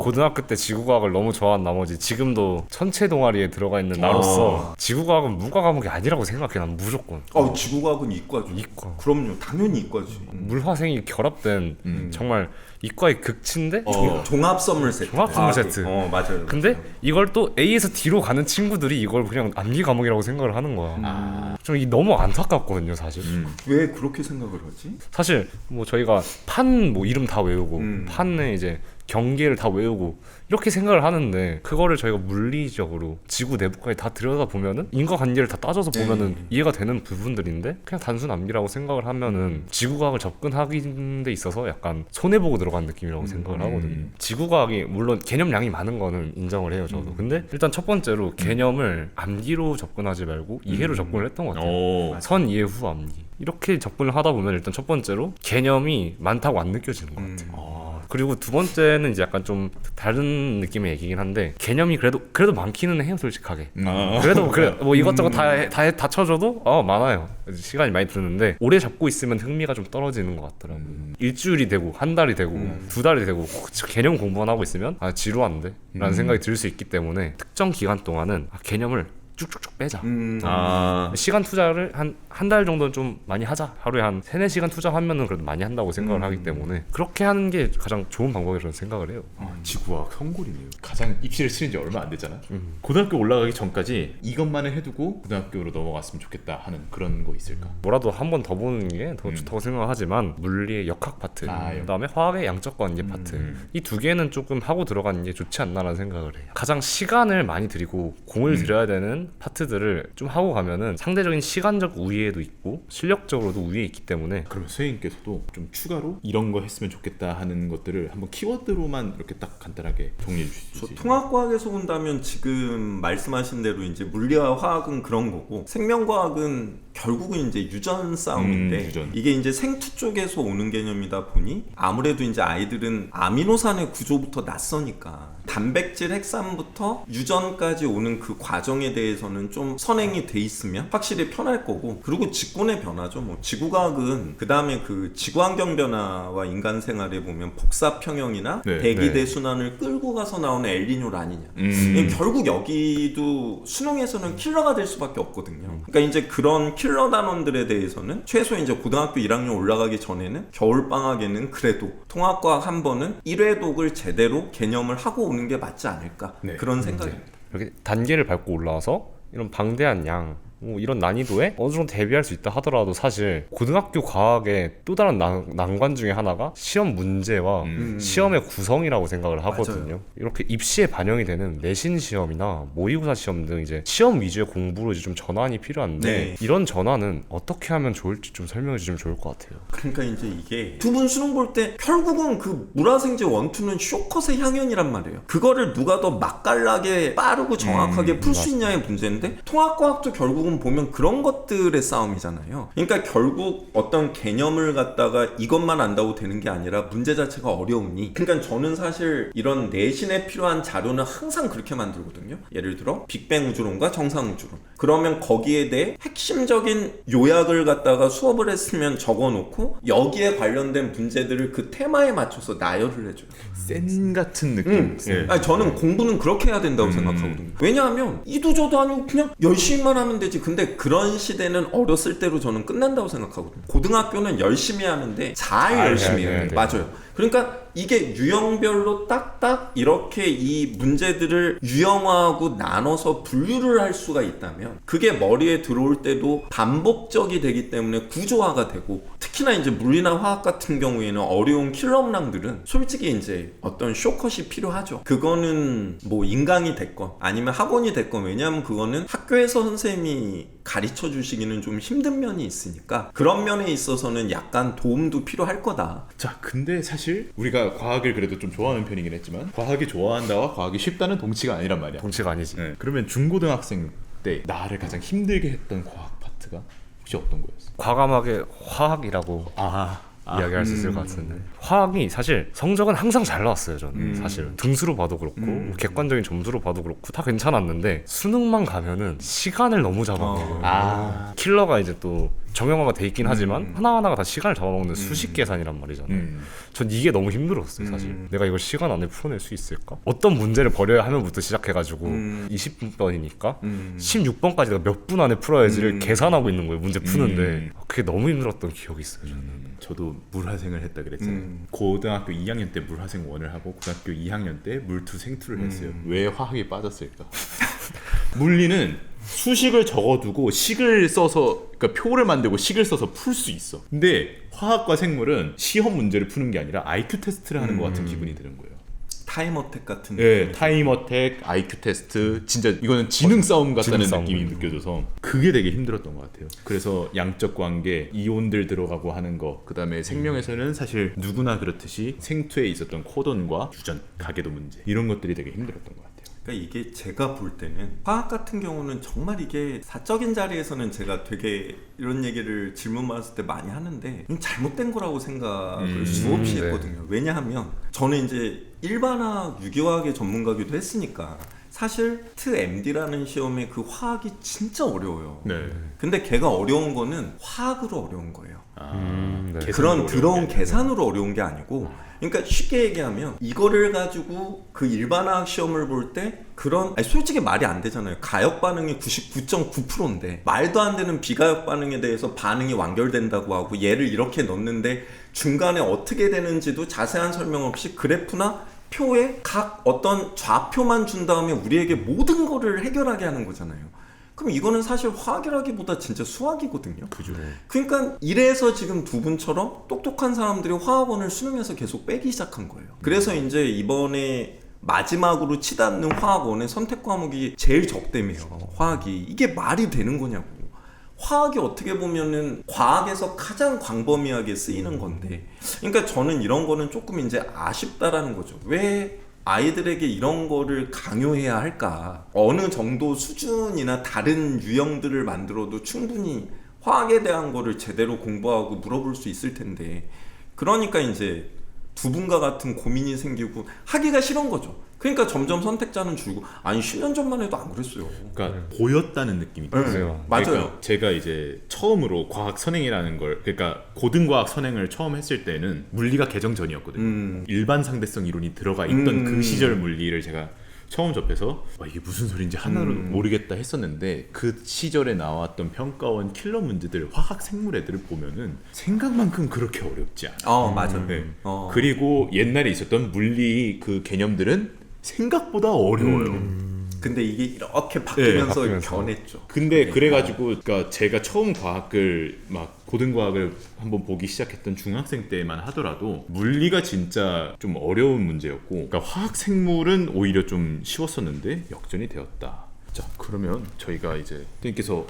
[SPEAKER 3] 고등학교 때 지구과학을 너무 좋아한 나머지 지금도 천체 동아리에 들어가 있는 나로서 지구과학은 문과 과목이 아니라고 생각해. 난 무조건.
[SPEAKER 2] 지구과학은 이과죠.
[SPEAKER 3] 이과.
[SPEAKER 2] 그럼요. 당연히 이과지.
[SPEAKER 3] 물화생이 결합된 정말 이과의 극치인데
[SPEAKER 2] 종합 선물 세트.
[SPEAKER 3] 종합 선물 세트.
[SPEAKER 2] 맞아요.
[SPEAKER 3] 근데 이걸 또 A에서 D로 가는 친구들이 이걸 그냥 암기 과목이라고 생각을 하는 거야. 좀 너무 안타깝거든요, 사실.
[SPEAKER 2] 왜 그렇게 생각을 하지?
[SPEAKER 3] 사실 뭐 저희가 판 뭐 이름 다 외우고 판에 이제 경계를 다 외우고 이렇게 생각을 하는데 그거를 저희가 물리적으로 지구 내부까지 다 들여다보면은 인과관계를 다 따져서 보면은 이해가 되는 부분들인데 그냥 단순 암기라고 생각을 하면은 지구과학을 접근하는 데 있어서 약간 손해보고 들어간 느낌이라고 생각을 하거든요. 지구과학이 물론 개념량이 많은 거는 인정을 해요, 저도. 근데 일단 첫 번째로 개념을 암기로 접근하지 말고 이해로 접근을 했던 것 같아요. 선 이해 후 암기 이렇게 접근을 하다 보면 일단 첫 번째로 개념이 많다고 안 느껴지는 것 같아요. 그리고 두 번째는 이제 약간 좀 다른 느낌의 얘기긴 한데 개념이 그래도 많기는 해요, 솔직하게. 그래도 뭐 이것저것 다 쳐줘도 많아요. 시간이 많이 드는데 오래 잡고 있으면 흥미가 좀 떨어지는 것 같더라고요. 일주일이 되고 한 달이 되고 두 달이 되고 개념 공부만 하고 있으면 지루한데 라는 생각이 들 수 있기 때문에 특정 기간 동안은 개념을 쭉쭉쭉 빼자. 시간 투자를 한 달 정도는 좀 많이 하자. 하루에 한 3-4시간 투자하면은 그래도 많이 한다고 생각을 하기 때문에 그렇게 하는 게 가장 좋은 방법이라고 생각을 해요.
[SPEAKER 1] 지구과학 성골이네요. 가장 입시를 치른 지 얼마 안 됐잖아. 고등학교 올라가기 전까지 이것만을 해두고 고등학교로 넘어갔으면 좋겠다 하는 그런 거 있을까?
[SPEAKER 3] 뭐라도 한 번 더 보는 게 더 좋다고 생각하지만 물리의 역학 파트, 그다음에 화학의 양적 관계 파트 이 두 개는 조금 하고 들어가는 게 좋지 않나라는 생각을 해요. 가장 시간을 많이 들이고 공을 들여야 되는 파트들을 좀 하고 가면은 상대적인 시간적 우위에도 있고 실력적으로도 우위에 있기 때문에
[SPEAKER 1] 그러면 선생님께서도 좀 추가로 이런 거 했으면 좋겠다 하는 것들을 한번 키워드로만 이렇게 딱 간단하게 정리해 주실 수 있어요?
[SPEAKER 2] 통합과학에서 본다면 지금 말씀하신 대로 이제 물리와 화학은 그런 거고 생명과학은 결국은 이제 유전 싸움인데
[SPEAKER 1] 유전.
[SPEAKER 2] 이게 이제 생투 쪽에서 오는 개념이다 보니 아무래도 이제 아이들은 아미노산의 구조부터 낯서니까 단백질 핵산부터 유전까지 오는 그 과정에 대해서는 좀 선행이 돼 있으면 확실히 편할 거고 그리고 직군의 변화죠. 뭐 지구과학은 그 다음에 그 지구환경 변화와 인간 생활에 보면 복사평형이나
[SPEAKER 1] 네,
[SPEAKER 2] 대기대 순환을 끌고 가서 나오는 엘니뇨 라니냐 결국 여기도 수능에서는 킬러가 될 수밖에 없거든요. 그러니까 이제 그런 킬러 단원들에 대해서는 최소 이제 고등학교 1학년 올라가기 전에는 겨울방학에는 그래도 통합과학 한 번은 1회 독을 제대로 개념을 하고 오는 게 맞지 않을까
[SPEAKER 1] 네.
[SPEAKER 2] 그런 생각입니다.
[SPEAKER 3] 이렇게 단계를 밟고 올라와서 이런 방대한 양 뭐 이런 난이도에 어느 정도 대비할 수 있다 하더라도 사실 고등학교 과학의 또 다른 난관 중에 하나가 시험 문제와 시험의 구성이라고 생각을 하거든요.
[SPEAKER 2] 맞아요.
[SPEAKER 3] 이렇게 입시에 반영이 되는 내신 시험이나 모의고사 시험 등 이제 시험 위주의 공부로 이제 좀 전환이 필요한데
[SPEAKER 2] 네.
[SPEAKER 3] 이런 전환은 어떻게 하면 좋을지 좀 설명해 주시면 좋을 것 같아요.
[SPEAKER 2] 그러니까 이제 이게 두 분 수능 볼 때 결국은 그 물화생제 원투는 쇼컷의 향연이란 말이에요. 그거를 누가 더 맛깔나게 빠르고 정확하게 풀 수 있냐의 문제인데 통합과학도 결국은 보면 그런 것들의 싸움이잖아요. 그러니까 결국 어떤 개념을 갖다가 이것만 안다고 되는 게 아니라 문제 자체가 어려우니 그러니까 저는 사실 이런 내신에 필요한 자료는 항상 그렇게 만들거든요. 예를 들어 빅뱅 우주론과 정상 우주론 그러면 거기에 대해 핵심적인 요약을 갖다가 수업을 했으면 적어놓고 여기에 관련된 문제들을 그 테마에 맞춰서 나열을 해줘요.
[SPEAKER 1] 센 같은 느낌. 예.
[SPEAKER 2] 아니, 저는 공부는 그렇게 해야 된다고 생각하거든요. 왜냐하면 이도저도 아니고 그냥 열심히만 하면 되지. 근데 그런 시대는 어렸을 때로 저는 끝난다고 생각하거든요. 고등학교는 열심히 하는데 잘 열심히 해야 돼요. 맞아요. 그러니까 이게 유형별로 딱딱 이렇게 이 문제들을 유형화하고 나눠서 분류를 할 수가 있다면 그게 머리에 들어올 때도 반복적이 되기 때문에 구조화가 되고 특히나 이제 물리나 화학 같은 경우에는 어려운 킬러문항들은 솔직히 이제 어떤 쇼컷이 필요하죠. 그거는 뭐 인강이 됐건 아니면 학원이 됐건 왜냐하면 그거는 학교에서 선생님이 가르쳐 주시기는 좀 힘든 면이 있으니까 그런 면에 있어서는 약간 도움도 필요할 거다.
[SPEAKER 1] 자, 근데 사실 우리가 과학을 그래도 좀 좋아하는 편이긴 했지만 과학이 좋아한다와 과학이 쉽다는 동치가 아니란 말이야.
[SPEAKER 3] 동치가 아니지.
[SPEAKER 1] 네. 그러면 중고등학생 때 나를 가장 힘들게 했던 과학 파트가 혹시 어떤 거였어?
[SPEAKER 3] 과감하게 화학이라고 이야기할 수 있을 것 같은데 화학이 사실 성적은 항상 잘 나왔어요. 저는 사실 등수로 봐도 그렇고 뭐 객관적인 점수로 봐도 그렇고 다 괜찮았는데 수능만 가면은 시간을 너무 잡아먹어요. 킬러가 이제 또 정형화가 돼 있긴 하지만 하나하나가 다 시간을 잡아먹는 수식 계산이란 말이잖아요. 전 이게 너무 힘들었어요. 사실 내가 이걸 시간 안에 풀어낼 수 있을까? 어떤 문제를 버려야 하면부터 시작해가지고 20분이니까 16번까지 내가 몇 분 안에 풀어야지를 계산하고 있는 거예요. 문제 푸는데 그게 너무 힘들었던 기억이 있어요. 저는.
[SPEAKER 1] 저도 물화생을 했다 그랬잖아요. 고등학교 2학년 때 물화생 1을 하고 고등학교 2학년 때 물투 생투를 했어요. 왜 화학이 빠졌을까? 물리는 수식을 적어두고 식을 써서 그러니까 표를 만들고 식을 써서 풀 수 있어. 근데 화학과 생물은 시험 문제를 푸는 게 아니라 IQ 테스트를 하는 것 같은 기분이 드는 거예요.
[SPEAKER 2] 타임어택 같은
[SPEAKER 1] 네, 타임어택, IQ 테스트 진짜 이거는 지능 싸움 같다는
[SPEAKER 3] 지능
[SPEAKER 1] 느낌이
[SPEAKER 3] 싸움.
[SPEAKER 1] 느껴져서 그게 되게 힘들었던 것 같아요. 그래서 양적 관계, 이온들 들어가고 하는 거 그다음에 생명에서는 사실 누구나 그렇듯이 생투에 있었던 코돈과 유전, 가계도 문제 이런 것들이 되게 힘들었던 것 같아요.
[SPEAKER 2] 그러니까 이게 제가 볼 때는 화학 같은 경우는 정말 이게 사적인 자리에서는 제가 되게 이런 얘기를 질문 받았을 때 많이 하는데 이건 잘못된 거라고 생각을 수없이 했거든요. 왜냐하면 저는 이제 일반화학, 유기화학의 전문가기도 했으니까 사실 TMD라는 시험에 그 화학이 진짜 어려워요.
[SPEAKER 1] 네.
[SPEAKER 2] 근데 걔가 어려운 거는 화학으로 어려운 거예요.
[SPEAKER 3] 네.
[SPEAKER 2] 그런 더러운 계산으로 어려운 게 아니고 그러니까 쉽게 얘기하면 이거를 가지고 그 일반화학 시험을 볼 때 그런 솔직히 말이 안 되잖아요. 가역 반응이 99.9%인데 말도 안 되는 비가역 반응에 대해서 반응이 완결된다고 하고 얘를 이렇게 넣는데 중간에 어떻게 되는지도 자세한 설명 없이 그래프나 표에 각 어떤 좌표만 준 다음에 우리에게 모든 거를 해결하게 하는 거잖아요. 그럼 이거는 사실 화학이라기보다 진짜 수학이거든요.
[SPEAKER 1] 그죠.
[SPEAKER 2] 그러니까 이래서 지금 두 분처럼 똑똑한 사람들이 화학원을 수능에서 계속 빼기 시작한 거예요. 그래서 이제 이번에 마지막으로 치닫는 화학원의 선택 과목이 제일 적대매요. 화학이. 이게 말이 되는 거냐고. 화학이 어떻게 보면은 과학에서 가장 광범위하게 쓰이는 건데, 그러니까 저는 이런 거는 조금 이제 아쉽다라는 거죠. 왜 아이들에게 이런 거를 강요해야 할까? 어느 정도 수준이나 다른 유형들을 만들어도 충분히 화학에 대한 거를 제대로 공부하고 물어볼 수 있을 텐데, 그러니까 이제 두 분과 같은 고민이 생기고 하기가 싫은 거죠. 그러니까 점점 선택자는 줄고, 아니 10년 전만 해도 안 그랬어요.
[SPEAKER 1] 그러니까 보였다는 느낌이 들어요.
[SPEAKER 2] 맞아요.
[SPEAKER 1] 그러니까 제가 이제 처음으로 과학 선행이라는 걸, 그러니까 고등과학 선행을 처음 했을 때는 물리가 개정 전이었거든요. 일반 상대성 이론이 들어가 있던 그 시절 물리를 제가 처음 접해서 이게 무슨 소리인지 하나로 모르겠다 했었는데, 그 시절에 나왔던 평가원 킬러 문제들, 화학 생물 애들을 보면은 생각만큼 그렇게 어렵지 않아요.
[SPEAKER 2] 맞아요.
[SPEAKER 1] 네. 그리고 옛날에 있었던 물리 그 개념들은 생각보다 어려워요.
[SPEAKER 2] 근데 이게 이렇게 바뀌면서 변했죠.
[SPEAKER 1] 근데 그래가지고 그러니까 제가 처음 과학을 막 고등과학을 한번 보기 시작했던 중학생 때만 하더라도 물리가 진짜 좀 어려운 문제였고, 그러니까 화학 생물은 오히려 좀 쉬웠었는데 역전이 되었다. 자, 그러면 저희가 이제 선생님께서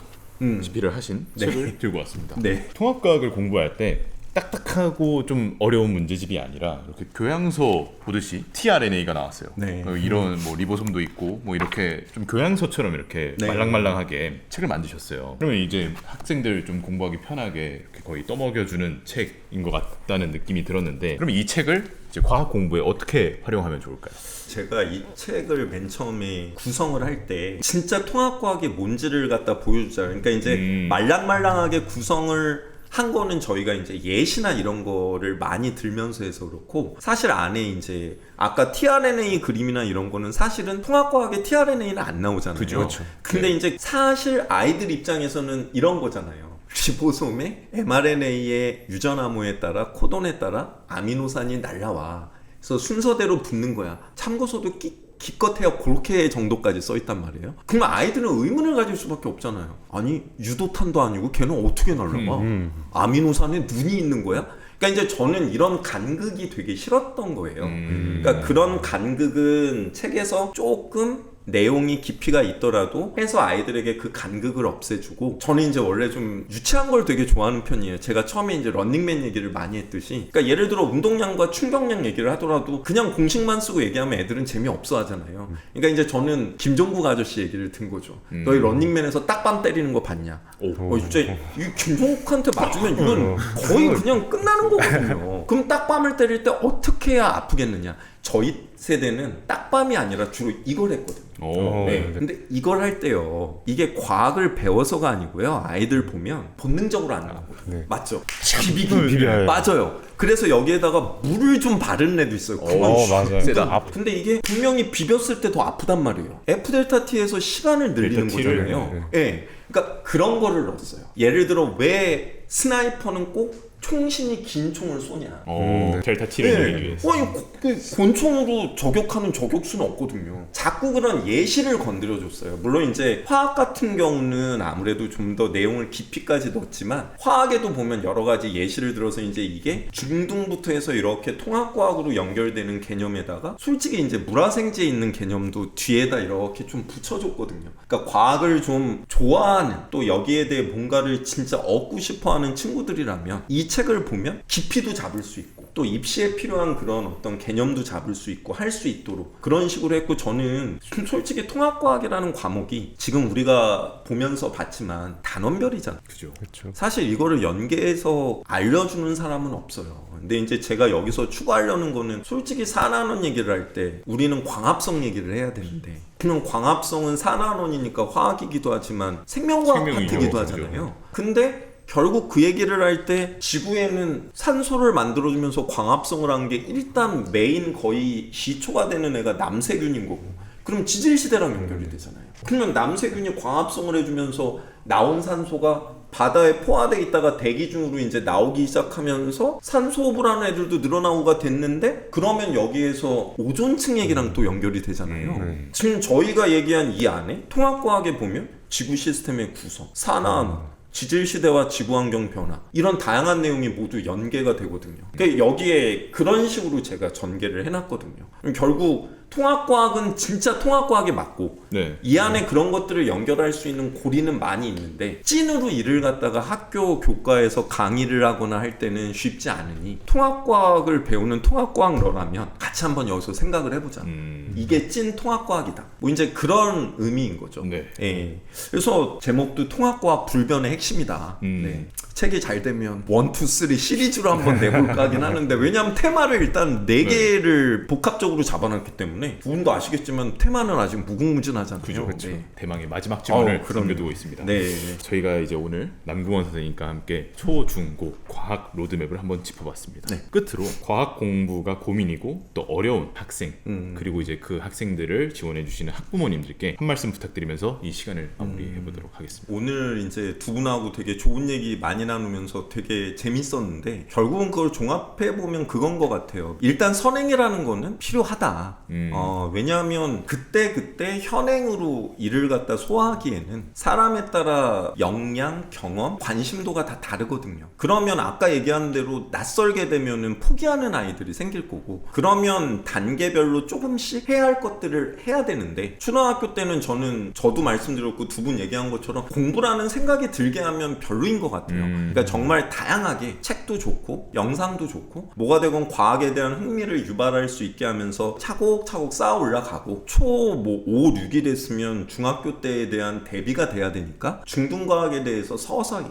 [SPEAKER 1] 집필을 하신 책을 들고 왔습니다.
[SPEAKER 2] 네.
[SPEAKER 1] 통합과학을 공부할 때 딱딱하고 좀 어려운 문제집이 아니라 이렇게 교양서 보듯이 tRNA가 나왔어요.
[SPEAKER 2] 네.
[SPEAKER 1] 이런 뭐 리보솜도 있고 뭐 이렇게 좀 교양서처럼 이렇게
[SPEAKER 2] 네.
[SPEAKER 1] 말랑말랑하게 책을 만드셨어요. 그러면 이제 학생들 좀 공부하기 편하게 이렇게 거의 떠먹여주는 책인 것 같다는 느낌이 들었는데, 그럼 이 책을 이제 과학 공부에 어떻게 활용하면 좋을까요?
[SPEAKER 2] 제가 이 책을 맨 처음에 구성을 할 때 진짜 통합과학이 뭔지를 갖다 보여주자. 그러니까 이제 말랑말랑하게 구성을 한 거는 저희가 이제 예시나 이런 거를 많이 들면서 해서 그렇고, 사실 안에 이제 아까 tRNA 그림이나 이런 거는 사실은 통합과학에 tRNA는 안 나오잖아요.
[SPEAKER 1] 그렇죠.
[SPEAKER 2] 근데 이제 사실 아이들 입장에서는 이런 거잖아요. 리보솜의 mRNA의 유전암호에 따라 코돈에 따라 아미노산이 날라와. 그래서 순서대로 붙는 거야. 참고서도 기껏해야 그렇게 정도까지 써있단 말이에요. 그러면 아이들은 의문을 가질 수밖에 없잖아요. 아니 유도탄도 아니고 걔는 어떻게 날라가? 아미노산에 눈이 있는 거야? 그러니까 이제 저는 이런 간극이 되게 싫었던 거예요. 그러니까 그런 간극은 책에서 조금 내용이 깊이가 있더라도 해서 아이들에게 그 간극을 없애주고, 저는 이제 원래 좀 유치한 걸 되게 좋아하는 편이에요. 제가 처음에 이제 런닝맨 얘기를 많이 했듯이, 그러니까 예를 들어 운동량과 충격량 얘기를 하더라도 그냥 공식만 쓰고 얘기하면 애들은 재미없어 하잖아요. 그러니까 이제 저는 김종국 아저씨 얘기를 든 거죠. 너희 런닝맨에서 딱밤 때리는 거 봤냐? 진짜 이 김종국한테 맞으면 이건 거의 그냥 끝나는 거거든요. 그럼 딱밤을 때릴 때 어떻게 해야 아프겠느냐? 저희 세대는 딱밤이 아니라 주로 이걸 했거든요. 네. 근데 이걸 할 때요, 이게 과학을 배워서가 아니고요, 아이들 보면 본능적으로 안 나오거든요.
[SPEAKER 3] 네.
[SPEAKER 2] 맞죠? 비비기. 맞아요. 그래서 여기에다가 물을 좀 바르는 애도 있어요.
[SPEAKER 3] 맞아요.
[SPEAKER 2] 세다. 근데 이게 분명히 비볐을 때 더 아프단 말이에요. F델타 T에서 시간을 늘리는 거잖아요. 네. 그러니까 그런 거를 넣었어요. 예를 들어 왜 스나이퍼는 꼭 총신이 긴 총을 쏘냐?
[SPEAKER 1] 델타 T를 늘리기 위해서.
[SPEAKER 2] 권총으로 저격하는 저격수는 없거든요. 자꾸 그런 예시를 건드려줬어요. 물론 이제 화학 같은 경우는 아무래도 좀 더 내용을 깊이까지 넣었지만, 화학에도 보면 여러 가지 예시를 들어서 이제 이게 중등부터 해서 이렇게 통합과학으로 연결되는 개념에다가 솔직히 이제 물화생지에 있는 개념도 뒤에다 이렇게 좀 붙여줬거든요. 그러니까 과학을 좀 좋아하는, 또 여기에 대해 뭔가를 진짜 얻고 싶어하는 친구들이라면 이 책을 보면 깊이도 잡을 수 있고, 또 입시에 필요한 그런 어떤 개념도 잡을 수 있고 할 수 있도록 그런 식으로 했고, 저는 솔직히 통합과학이라는 과목이 지금 우리가 보면서 봤지만 단원별이잖아요.
[SPEAKER 1] 그죠.
[SPEAKER 2] 사실 이거를 연계해서 알려주는 사람은 없어요. 근데 이제 제가 여기서 추구하려는 거는, 솔직히 4나논 얘기를 할 때 우리는 광합성 얘기를 해야 되는데, 그러면 광합성은 4나논이니까 화학이기도 하지만 생명과학 파트이기도 하잖아요. 근데 결국 그 얘기를 할 때 지구에는 산소를 만들어주면서 광합성을 한 게 일단 메인 거의 시초가 되는 애가 남세균인 거고, 그럼 지질시대랑 연결이 되잖아요. 그러면 남세균이 광합성을 해주면서 나온 산소가 바다에 포화돼 있다가 대기 중으로 이제 나오기 시작하면서 산소 호흡을 하는 애들도 늘어나고가 됐는데, 그러면 여기에서 오존층 얘기랑 또 연결이 되잖아요. 지금 저희가 얘기한 이 안에 통합과학에 보면 지구 시스템의 구성, 산화암, 지질시대와 지구환경 변화, 이런 다양한 내용이 모두 연계가 되거든요. 그러니까 여기에 그런 식으로 제가 전개를 해놨거든요. 결국 통합과학은 진짜 통합과학에 맞고
[SPEAKER 1] 네.
[SPEAKER 2] 이 안에 그런 것들을 연결할 수 있는 고리는 많이 있는데 찐으로 이를 갖다가 학교 교과에서 강의를 하거나 할 때는 쉽지 않으니 통합과학을 배우는 통합과학러라면 같이 한번 여기서 생각을 해보자. 이게 찐 통합과학이다. 뭐 이제 그런 의미인 거죠.
[SPEAKER 1] 네.
[SPEAKER 2] 예. 그래서 제목도 통합과학 불변의 핵심이다. 네. 책이 잘 되면 1, 2, 3 시리즈로 한번 내볼까 하긴 하는데 왜냐하면 테마를 일단 4개를 복합적으로 잡아놨기 때문에 두 분도 아시겠지만 테마는 아직 무궁무진하잖아요.
[SPEAKER 1] 그죠.
[SPEAKER 2] 네.
[SPEAKER 1] 대망의 마지막 질문을
[SPEAKER 2] 그럼요.
[SPEAKER 1] 남겨두고 있습니다.
[SPEAKER 2] 네.
[SPEAKER 1] 저희가 이제 오늘 남궁원 선생님과 함께 초, 중, 고 과학 로드맵을 한번 짚어봤습니다.
[SPEAKER 2] 네.
[SPEAKER 1] 끝으로 과학 공부가 고민이고 또 어려운 학생 그리고 이제 그 학생들을 지원해주시는 학부모님들께 한 말씀 부탁드리면서 이 시간을 마무리해보도록 하겠습니다.
[SPEAKER 2] 오늘 이제 두 분하고 되게 좋은 얘기 많이 나누면서 되게 재밌었는데 결국은 그걸 종합해보면 그건 것 같아요. 일단 선행이라는 거는 필요하다. 왜냐하면 그때 현행으로 일을 갖다 소화하기에는 사람에 따라 역량, 경험, 관심도가 다 다르거든요. 그러면 아까 얘기한 대로 낯설게 되면은 포기하는 아이들이 생길 거고 그러면 단계별로 조금씩 해야 할 것들을 해야 되는데 초등학교 때는 저도 말씀드렸고 두 분 얘기한 것처럼 공부라는 생각이 들게 하면 별로인 것 같아요. 그러니까 정말 다양하게 책도 좋고 영상도 좋고 뭐가 되건 과학에 대한 흥미를 유발할 수 있게 하면서 차곡차곡 쌓아 올라가고 초 5, 6이 됐으면 중학교 때에 대한 대비가 돼야 되니까 중등과학에 대해서 서서히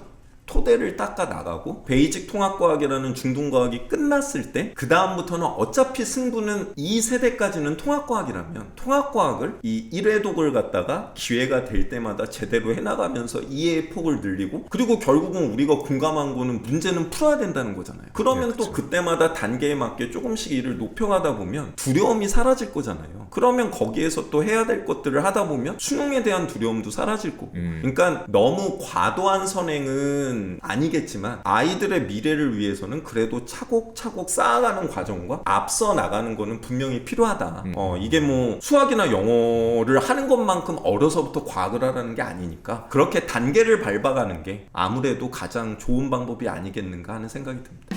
[SPEAKER 2] 토대를 닦아 나가고 베이직 통합과학이라는 중등과학이 끝났을 때 그 다음부터는 어차피 승부는 이 세대까지는 통합과학이라면 통합과학을 이 1회독을 갖다가 기회가 될 때마다 제대로 해나가면서 이해의 폭을 늘리고 그리고 결국은 우리가 공감한 거는 문제는 풀어야 된다는 거잖아요. 그러면 또 그때마다 단계에 맞게 조금씩 일을 높여가다 보면 두려움이 사라질 거잖아요. 그러면 거기에서 또 해야 될 것들을 하다 보면 수능에 대한 두려움도 사라질 거고 그러니까 너무 과도한 선행은 아니겠지만 아이들의 미래를 위해서는 그래도 차곡차곡 쌓아가는 과정과 앞서 나가는 거는 분명히 필요하다. 이게 뭐 수학이나 영어를 하는 것만큼 어려서부터 과학을 하라는 게 아니니까 그렇게 단계를 밟아가는 게 아무래도 가장 좋은 방법이 아니겠는가 하는 생각이 듭니다.